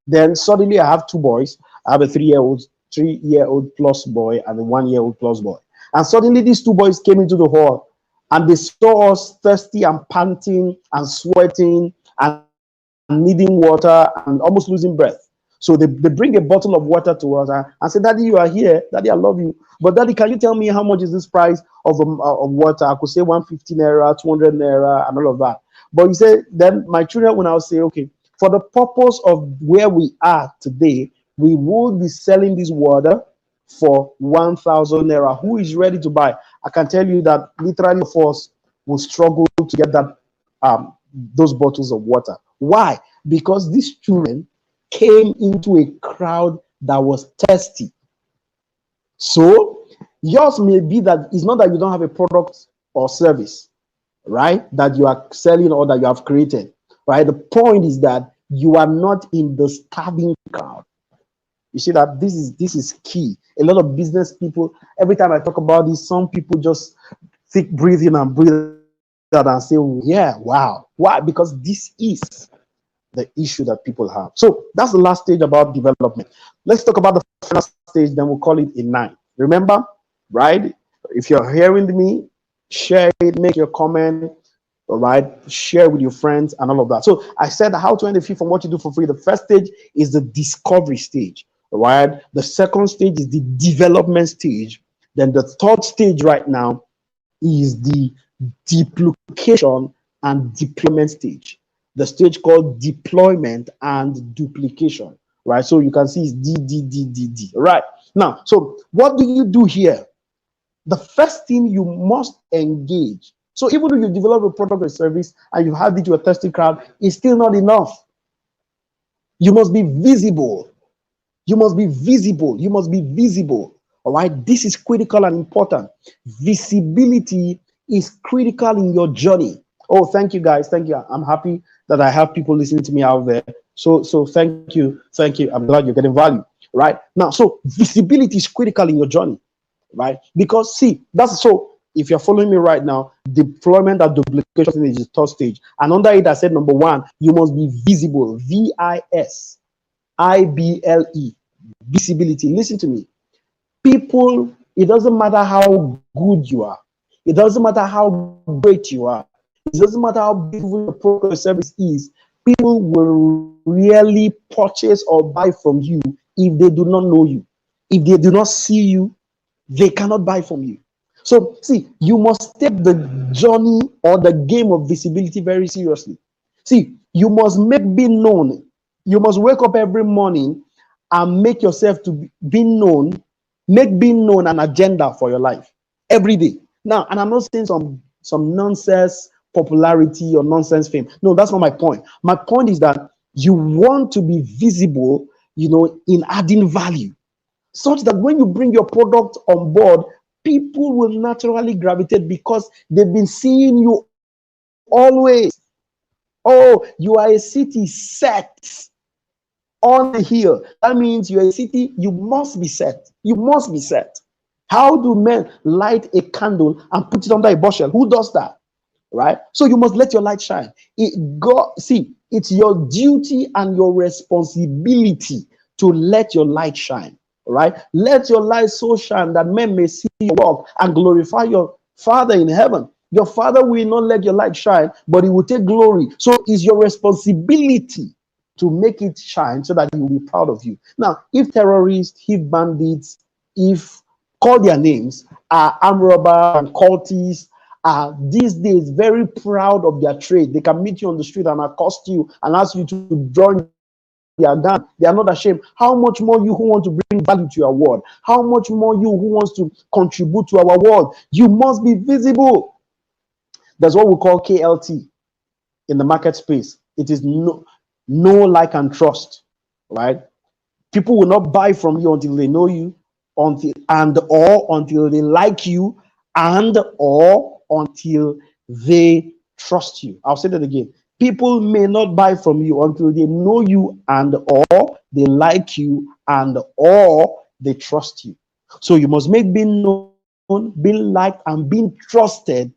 Then suddenly I have two boys. I have a 3-year-old plus boy and a 1-year-old plus boy. And suddenly these two boys came into the hall and they saw us thirsty and panting and sweating and needing water and almost losing breath. So they bring a bottle of water to us and say, Daddy, you are here. Daddy, I love you. But Daddy, can you tell me how much is this price of water? I could say 150 naira, 200 naira, and all of that. But you say, then my children will now say, okay, for the purpose of where we are today, we will be selling this water for 1,000 naira. Who is ready to buy? I can tell you that literally of us will struggle to get that those bottles of water. Why? Because these children came into a crowd that was thirsty. So yours may be that it's not that you don't have a product or service, right, that you are selling or that you have created, right? The point is that you are not in the starving crowd. You see that this is key. A lot of business people, every time I talk about this, some people just think, breathe in and breathe out and say, yeah, wow. Why? Because this is the issue that people have. So that's the last stage about development. Let's talk about the final stage, then we'll call it a 9. Remember, right? If you're hearing me, share it, make your comment, all right, share with your friends and all of that. So I said how to earn a fee from what you do for free. The first stage is the discovery stage, all right? The second stage is the development stage. Then the third stage right now is the duplication and deployment stage. The stage called deployment and duplication, right? So you can see it's D, right? Now, so what do you do here? The first thing, you must engage. So even if you develop a product or service and you have it to a thirsty crowd, it's still not enough. You must be visible. You must be visible. You must be visible. All right. This is critical and important. Visibility is critical in your journey. Oh, thank you guys. Thank you. I'm happy that I have people listening to me out there. So thank you. Thank you. I'm glad you're getting value. Right now. So visibility is critical in your journey. Right? Because see, that's so if you're following me right now, deployment and duplication is the third stage. And under it, I said number 1, you must be visible. VISIBLE. Visibility. Listen to me. People It doesn't matter how good you are. It doesn't matter how great you are. It doesn't matter how beautiful your product or service is. People will really purchase or buy from you if they do not know you. If they do not see you, they cannot buy from you. So, see, you must take the journey or the game of visibility very seriously. See, you must make being known. You must wake up every morning and make yourself to be known, make being known an agenda for your life every day. Now, and I'm not saying some nonsense popularity or nonsense fame. No, that's not my point. My point is that you want to be visible, in adding value, such that when you bring your product on board, people will naturally gravitate because they've been seeing you always. Oh, you are a city set on the hill. That means you're a city, you must be set. You must be set. How do men light a candle and put it under a bushel? Who does that? Right? So you must let your light shine. It's your duty and your responsibility to let your light shine. Right? Let your light so shine that men may see your work and glorify your Father in heaven. Your Father will not let your light shine, but he will take glory. So it's your responsibility to make it shine so that he will be proud of you. Now, if terrorists, if bandits, if call their names, are armed robbers and cultists, are these days very proud of their trade. They can meet you on the street and accost you and ask you to join their gang. They are not ashamed. How much more you who want to bring value to your world? How much more you who wants to contribute to our world? You must be visible. That's what we call KLT in the market space. It is know, like, and trust, right? People will not buy from you until they know you, until they like you, and or until they trust you. I'll say that again. People may not buy from you until they know you, and or they like you, and or they trust you. So you must make being known, being liked, and being trusted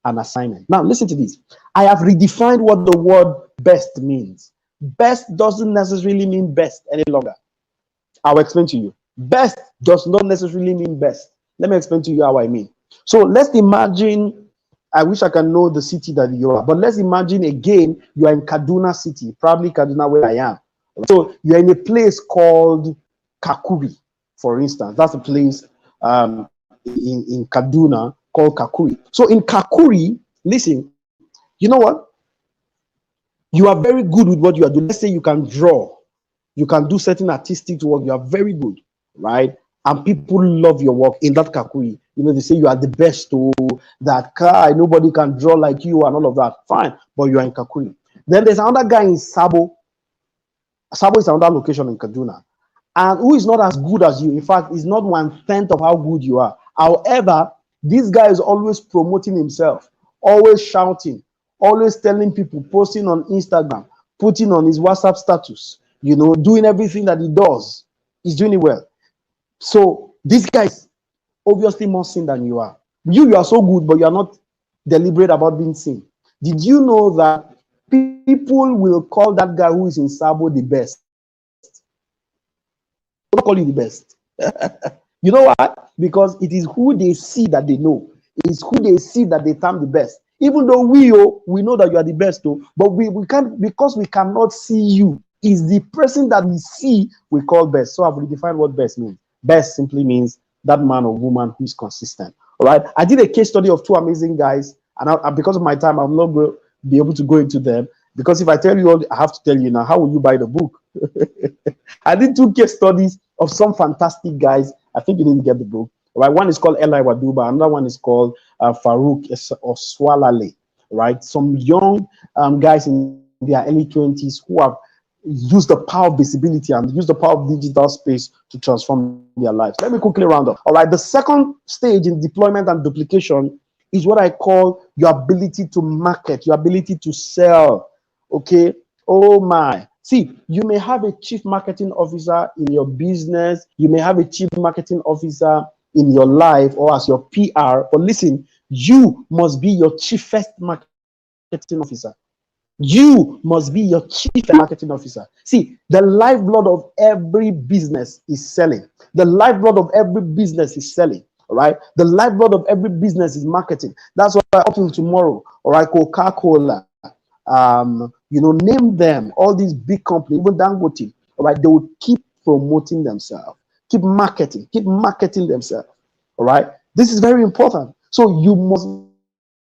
an assignment. Now, listen to this. I have redefined what the word best means. Best doesn't necessarily mean best any longer. I'll explain to you. Best does not necessarily mean best. Let me explain to you how I mean. So let's imagine, I wish I can know the city that you are, but let's imagine again, you are in Kaduna City, probably Kaduna where I am. So you're in a place called Kakuri, for instance. That's a place in Kaduna called Kakuri. So in Kakuri, listen, you know what? You are very good with what you are doing. Let's say you can draw, you can do certain artistic work, you are very good, right? And people love your work in that Kakuri. They say you are the best, that guy, nobody can draw like you and all of that. Fine, but you are in Kakuri. Then there's another guy in Sabo. Sabo is another location in Kaduna, and who is not as good as you. In fact, is not 1/10 of how good you are. However, this guy is always promoting himself, always shouting, always telling people, posting on Instagram, putting on his WhatsApp status, doing everything that he does. He's doing it well. So this guy is obviously more seen than you are. You are so good, but you are not deliberate about being seen. Did you know that people will call that guy who is in Sabo the best? They don't call you the best. You know why? Because it is who they see that they know. It is who they see that they term the best. Even though we know that you are the best, but we can't, because we cannot see you. Is the person that we see we call best. So I've redefined what best means. Best simply means that man or woman who is consistent. All right. I did a case study of two amazing guys, and because of my time, I'm not going to be able to go into them. Because if I tell you all, I have to tell you now, how will you buy the book? I did two case studies of some fantastic guys. I think you didn't get the book. Right? One is called Eli Waduba. Another one is called Farouk Oswalale. Right? Some young guys in their early 20s who have used the power of visibility and use the power of digital space to transform their lives. Let me quickly round up. All right. The second stage in deployment and duplication is what I call your ability to market, your ability to sell. Okay. Oh my. See, you may have a chief marketing officer in your business. You may have a chief marketing officer in your life or as your PR. But listen, you must be your chiefest marketing officer. You must be your chief marketing officer. See, the lifeblood of every business is selling. The lifeblood of every business is selling. All right. The lifeblood of every business is marketing. That's why up till tomorrow, all right, Coca-Cola, name them, all these big companies, even Dangote, all right, they will keep promoting themselves, keep marketing themselves. All right. This is very important. So you must,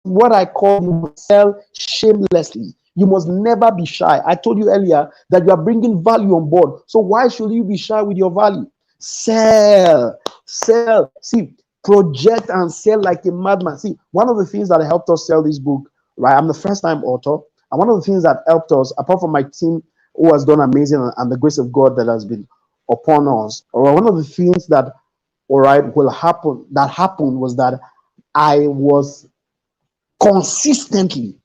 what I call, you must sell shamelessly. You must never be shy. I told you earlier that you are bringing value on board. So why should you be shy with your value? Sell, sell. See, project and sell like a madman. See, one of the things that helped us sell this book, right? I'm the first time author. And one of the things that helped us, apart from my team who has done amazing and the grace of God that has been upon us, or one of the things that, all right, that happened was that I was consistently,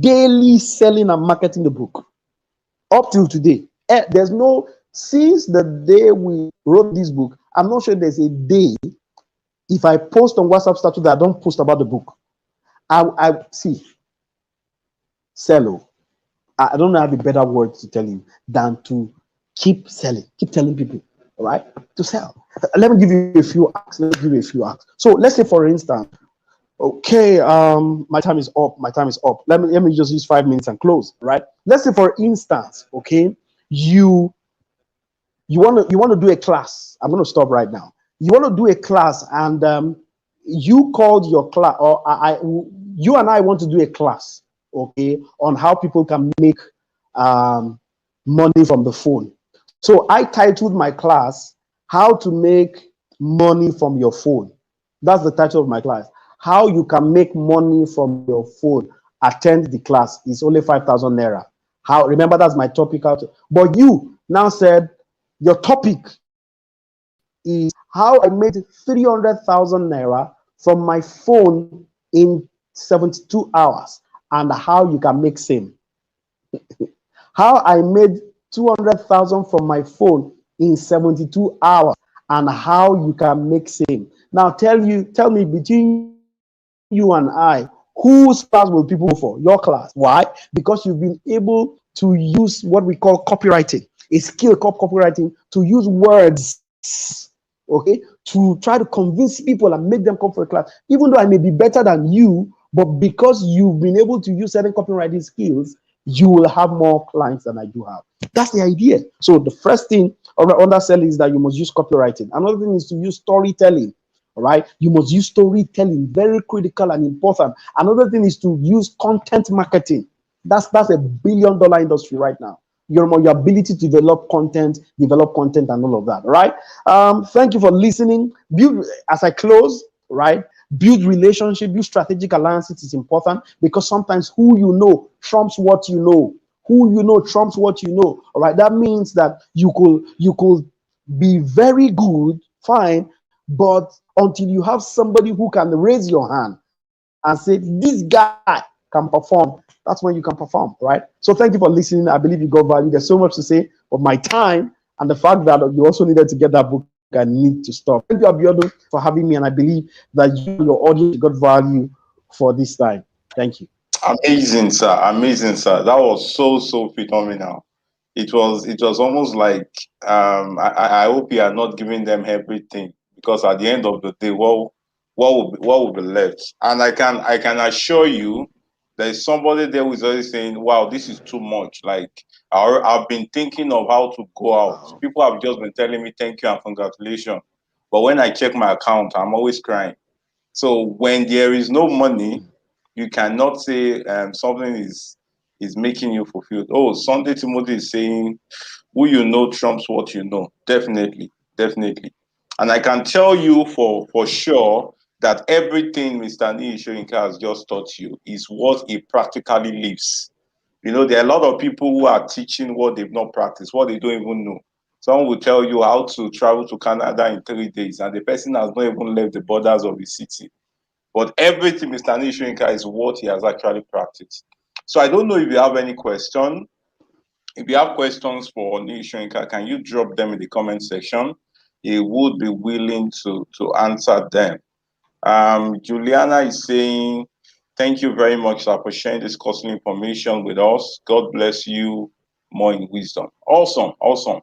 daily selling and marketing the book up till today. There's no, since the day we wrote this book, I'm not sure there's a day if I post on WhatsApp status that I don't post about the book. I see, sell. I don't have a better word to tell you than to keep selling, keep telling people, all right, to sell. Let me give you a few acts. Let me give you a few acts. So let's say, for instance, okay, my time is up. My time is up. Let me just use 5 minutes and close. Right. Let's say, for instance, okay, you you want to do a class. I'm going to stop right now. You want to do a class, and you called your class, or you and I want to do a class, okay, on how people can make um, money from the phone. So I titled my class "How to Make Money from Your Phone." That's the title of my class. How you can make money from your phone. Attend the class. It's only 5,000 naira. How? Remember, that's my topic out. But you now said your topic is how I made 300,000 naira from my phone in 72 hours and how you can make same. How I made 200,000 from my phone in 72 hours and how you can make same. Now tell me, between you and I, whose class will people go for? Your class. Why? Because you've been able to use what we call copywriting, a skill called copywriting, to use words, okay, to try to convince people and make them come for a class. Even though I may be better than you, but because you've been able to use certain copywriting skills, you will have more clients than I do have. That's the idea. So the first thing under selling is that you must use copywriting. Another thing is to use storytelling. All right. You must use storytelling, very critical and important. Another thing is to use content marketing. That's $1 billion industry right now. Your ability to develop content, and all of that. Right. Thank you for listening. Build as I close. Right. Build relationship. Build strategic alliances is important because sometimes who you know trumps what you know. Who you know trumps what you know. All right. That means that you could be very good, fine, but until you have somebody who can raise your hand and say, this guy can perform, that's when you can perform, right? So thank you for listening. I believe you got value. There's so much to say, but my time and the fact that you also needed to get that book, I need to stop. Thank you, Abiodo, for having me. And I believe that you and your audience got value for this time. Thank you. Amazing, sir. Amazing, sir. That was so phenomenal. It was almost like I hope you are not giving them everything, because at the end of the day, what will be left? And I can assure you there's somebody there who is always saying, wow, this is too much. Like I've been thinking of how to go out. People have just been telling me thank you and congratulations. But when I check my account, I'm always crying. So when there is no money, you cannot say something is making you fulfilled. Oh, Sunday Timothy is saying, "Who you know trumps what you know." Definitely, definitely. And I can tell you for sure that everything Mr. Niyi Soyinka has just taught you is what he practically lives. There are a lot of people who are teaching what they've not practiced, what they don't even know. Someone will tell you how to travel to Canada in 3 days, and the person has not even left the borders of the city. But everything Mr. Nishinka is what he has actually practiced. So I don't know if you have any question. If you have questions for Nishinka, can you drop them in the comment section? He would be willing to answer them. Juliana is saying, Thank you very much, sir, for sharing this costly information with us. God bless you more in wisdom. Awesome, awesome.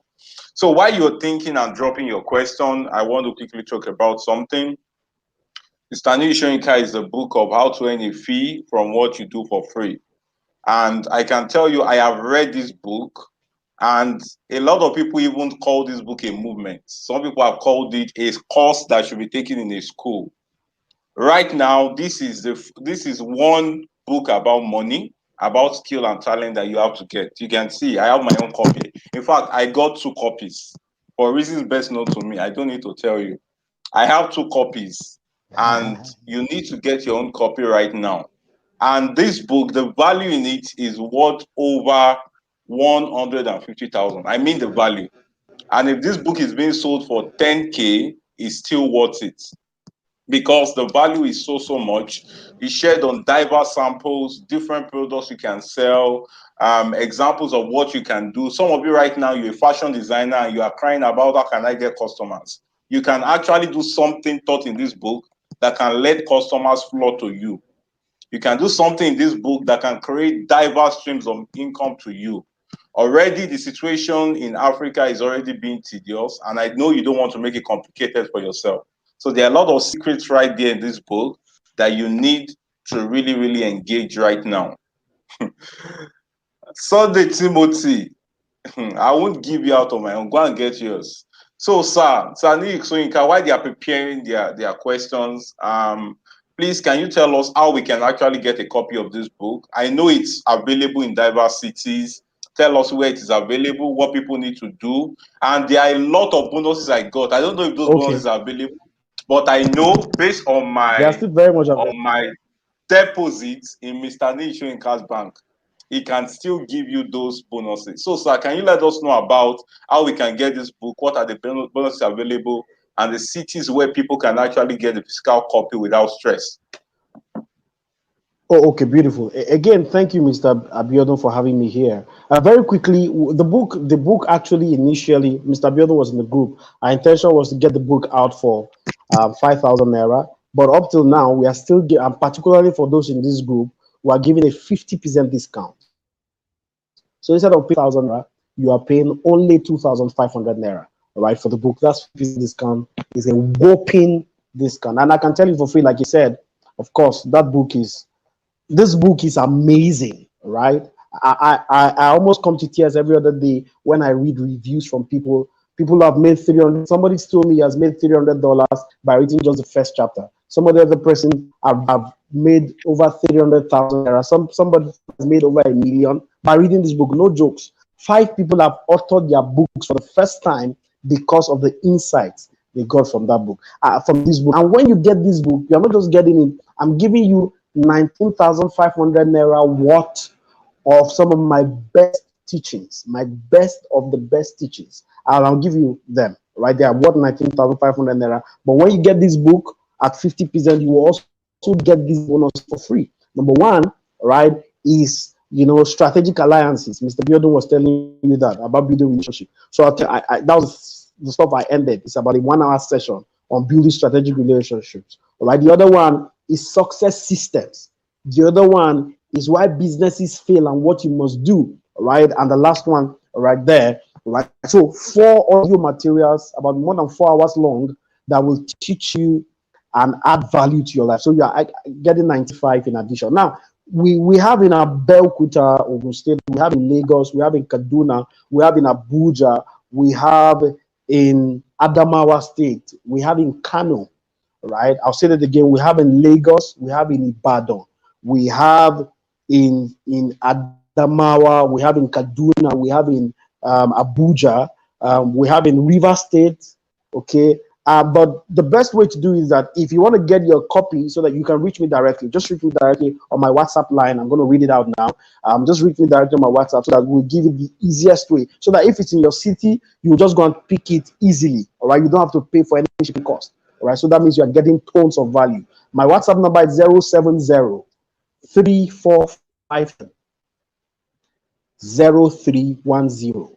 So while you're thinking and dropping your question, I want to quickly talk about something. Mr. Niyi Soyinka is the book of how to earn a fee from what you do for free. And I can tell you, I have read this book, and a lot of people even call this book a movement. Some people have called it a course that should be taken in a school. Right now, this is one book about money, about skill and talent that you have to get. You can see I have my own copy. In fact, I got two copies for reasons best known to me. I don't need to tell you. I have two copies, and you need to get your own copy right now. And this book, the value in it is worth over 150,000. I mean the value. And if this book is being sold for 10K, it's still worth it because the value is so much. It's shared on diverse samples, different products you can sell, examples of what you can do. Some of you right now, you're a fashion designer and you are crying about how can I get customers. You can actually do something taught in this book that can let customers flow to you. You can do something in this book that can create diverse streams of income to you. Already, the situation in Africa is already being tedious, and I know you don't want to make it complicated for yourself. So there are a lot of secrets right there in this book that you need to really engage right now. Sunday Timothy, I won't give you out of my own. Go and get yours. So, Sir Niyi Soyinka, while they are preparing their questions, please can you tell us how we can actually get a copy of this book? I know it's available in diverse cities. Tell us where it is available, what people need to do, and there are a lot of bonuses I got. I don't know if those Okay, bonuses are available, but I know based on they are still very much available. my deposits in Mr. Niyi Soyinka's bank, he can still give you those bonuses. So, sir, can you let us know about how we can get this book? What are the bonuses available, and the cities where people can actually get the physical copy without stress? Oh, okay, beautiful. Again, thank you, Mr. Abiodun, for having me here. Very quickly, the book actually initially, Mr. Abiodun was in the group. Our intention was to get the book out for 5,000 naira, but up till now, we are still, and particularly for those in this group, we are giving a 50% discount. So instead of paying 5,000 naira, you are paying only 2,500 naira, all right, for the book. That's 50% discount. Is a whopping discount, and I can tell you for free, like you said. Of course, this book is amazing, right? I almost come to tears every other day when I read reviews from people. People have made 300. Somebody told me he has made $300 by reading just the first chapter. Some other person have made over 300,000. Somebody has made over 1 million by reading this book. No jokes. 5 people have authored their books for the first time because of the insights they got from that book, from this book. And when you get this book, you're not just getting it. I'm giving you 19,500 naira worth of some of my best teachings, my best of the best teachings. And I'll give you them right there. Worth 19,500 naira. But when you get this book at 50%, you will also get this bonus for free. Number one, right, is strategic alliances. Mr. Biodun was telling you that about building relationship. So that was the stuff I ended. It's about a 1 hour session on building strategic relationships. All right. The other one is success systems. The other one is why businesses fail and what you must do. All right. And the last one right there. Right. So 4 audio materials about more than 4 hours long that will teach you and add value to your life. So you are getting 95 in addition. Now, we have in Abeokuta, Ogun State, we have in Lagos, we have in Kaduna, we have in Abuja, we have in Adamawa State, we have in Kano, right? I'll say that again. We have in Lagos, we have in Ibadan, we have in Adamawa, we have in Kaduna, we have in Abuja, we have in River State, okay? But the best way to do is that if you want to get your copy so that you can reach me directly, just reach me directly on my WhatsApp line. I'm going to read it out now. Just reach me directly on my WhatsApp so that we'll give you the easiest way. So that if it's in your city, you just go and pick it easily. All right. You don't have to pay for any shipping cost. All right. So that means you are getting tons of value. My WhatsApp number is 070 345 0310.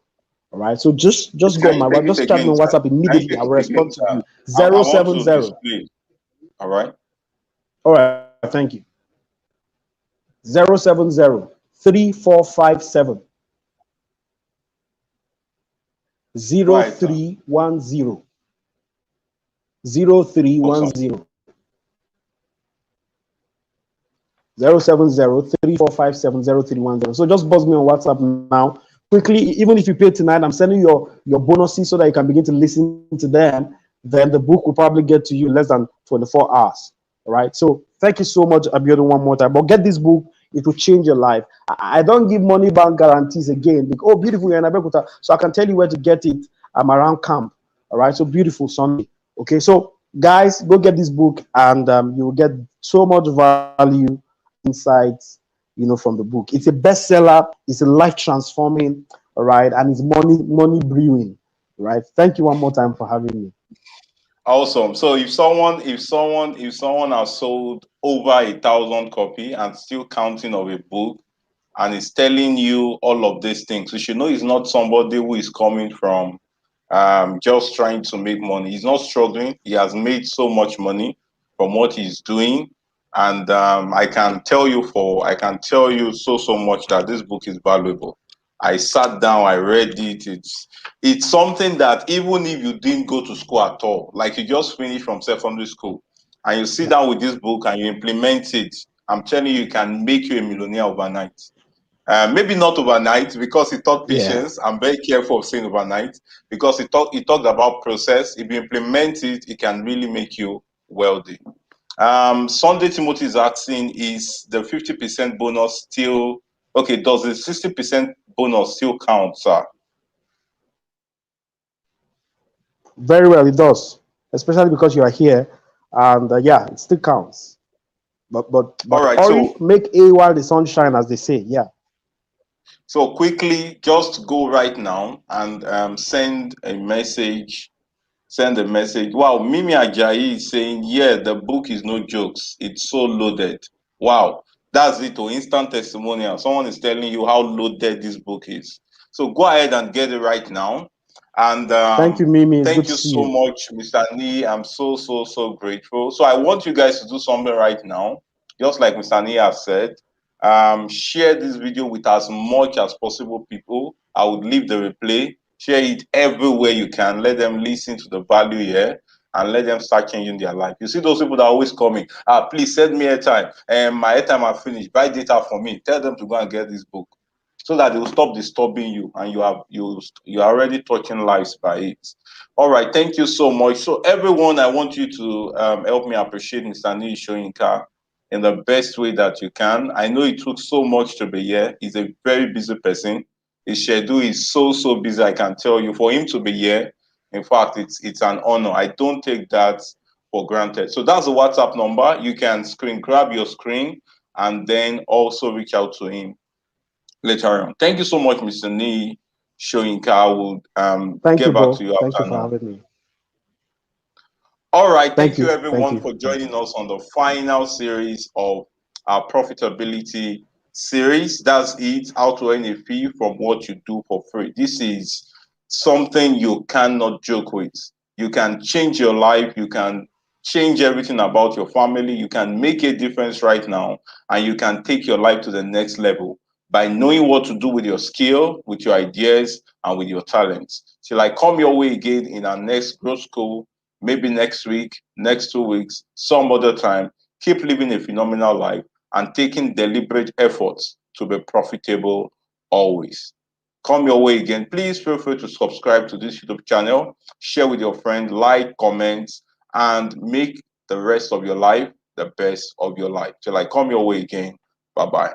All right, so just go Can on you my take WhatsApp, it just chat me again, on sir? WhatsApp Can you immediately. take I will it again, respond to sir? you. I Zero want seven to zero. display. All right. All right, thank you. 070 3457 zero Right. three one zero 0310. Awesome. 070 3457 0310. So just buzz me on WhatsApp now. Quickly, even if you pay tonight, I'm sending your bonuses so that you can begin to listen to them. Then the book will probably get to you in less than 24 hours. All right. So thank you so much, Abiodun, one more time. But get this book, it will change your life. I don't give money bank guarantees again. Because, oh, beautiful, you're in Abeokuta. So I can tell you where to get it. I'm around camp. All right. So beautiful Sunday. Okay. So guys, go get this book and you will get so much value, insights, from the book. It's a bestseller. It's a life transforming. All right. And it's money brewing. Right. Thank you one more time for having me. Awesome. So if someone has sold over 1,000 copy and still counting of a book and is telling you all of these things, you should know it's not somebody who is coming from just trying to make money. He's not struggling. He has made so much money from what he's doing. And I can tell you so much that this book is valuable. I sat down, I read it. It's something that even if you didn't go to school at all, like you just finished from secondary school, and you sit Yeah. down with this book and you implement it, I'm telling you, it can make you a millionaire overnight. Maybe not overnight because he taught Yeah. patience. I'm very careful of saying overnight because he talked about process. If you implement it, it can really make you wealthy. Sunday Timothy is asking, is the 50% bonus still okay? Does the 60% bonus still count, sir? Very well, it does. Especially because you are here. And yeah, it still counts. But All right. hurry, make A while the sun shine, as they say. Yeah. So quickly, just go right now and send a message. Wow, Mimi Ajayi is saying, yeah, the book is no jokes. It's so loaded. Wow, that's it. To instant testimonial. Someone is telling you how loaded this book is. So go ahead and get it right now. And Thank you, Mimi. It's good thank to you see so you. much, Mr. Nee. I'm so grateful. So I want you guys to do something right now, just like Mr. Nee has said. Share this video with as much as possible people. I would leave the replay. Share it everywhere you can. Let them listen to the value here and let them start changing their life. You see those people that are always coming, please send me airtime. And my airtime are finished. Buy data for me. Tell them to go and get this book so that they will stop disturbing you and you are already touching lives by it. All right, thank you so much. So everyone, I want you to help me appreciate Mr. Niyi Soyinka in the best way that you can. I know it took so much to be here. He's a very busy person. His schedule is so busy. I can tell you, for him to be here, in fact, it's an honor. I don't take that for granted. So that's the WhatsApp number. You can grab your screen and then also reach out to him later on. Thank you so much, Mr. Nee Shoyinka. I will Thank you, get back to bro. you Thank you after for now. having me. All right. Thank Thank you, you. Thank everyone, you. for joining us on the final series of our profitability series. That's it, how to earn a fee from what you do for free. This is something you cannot joke with. You can change your life. You can change everything about your family. You can make a difference right now, and you can take your life to the next level by knowing what to do with your skill, with your ideas, and with your talents. Till I come your way again in our next growth school, maybe next week, next 2 weeks, some other time. Keep living a phenomenal life and taking deliberate efforts to be profitable always. Come your way again. Please feel free to subscribe to this YouTube channel, share with your friends, like, comment, and make the rest of your life the best of your life. Till I come your way again. Bye bye.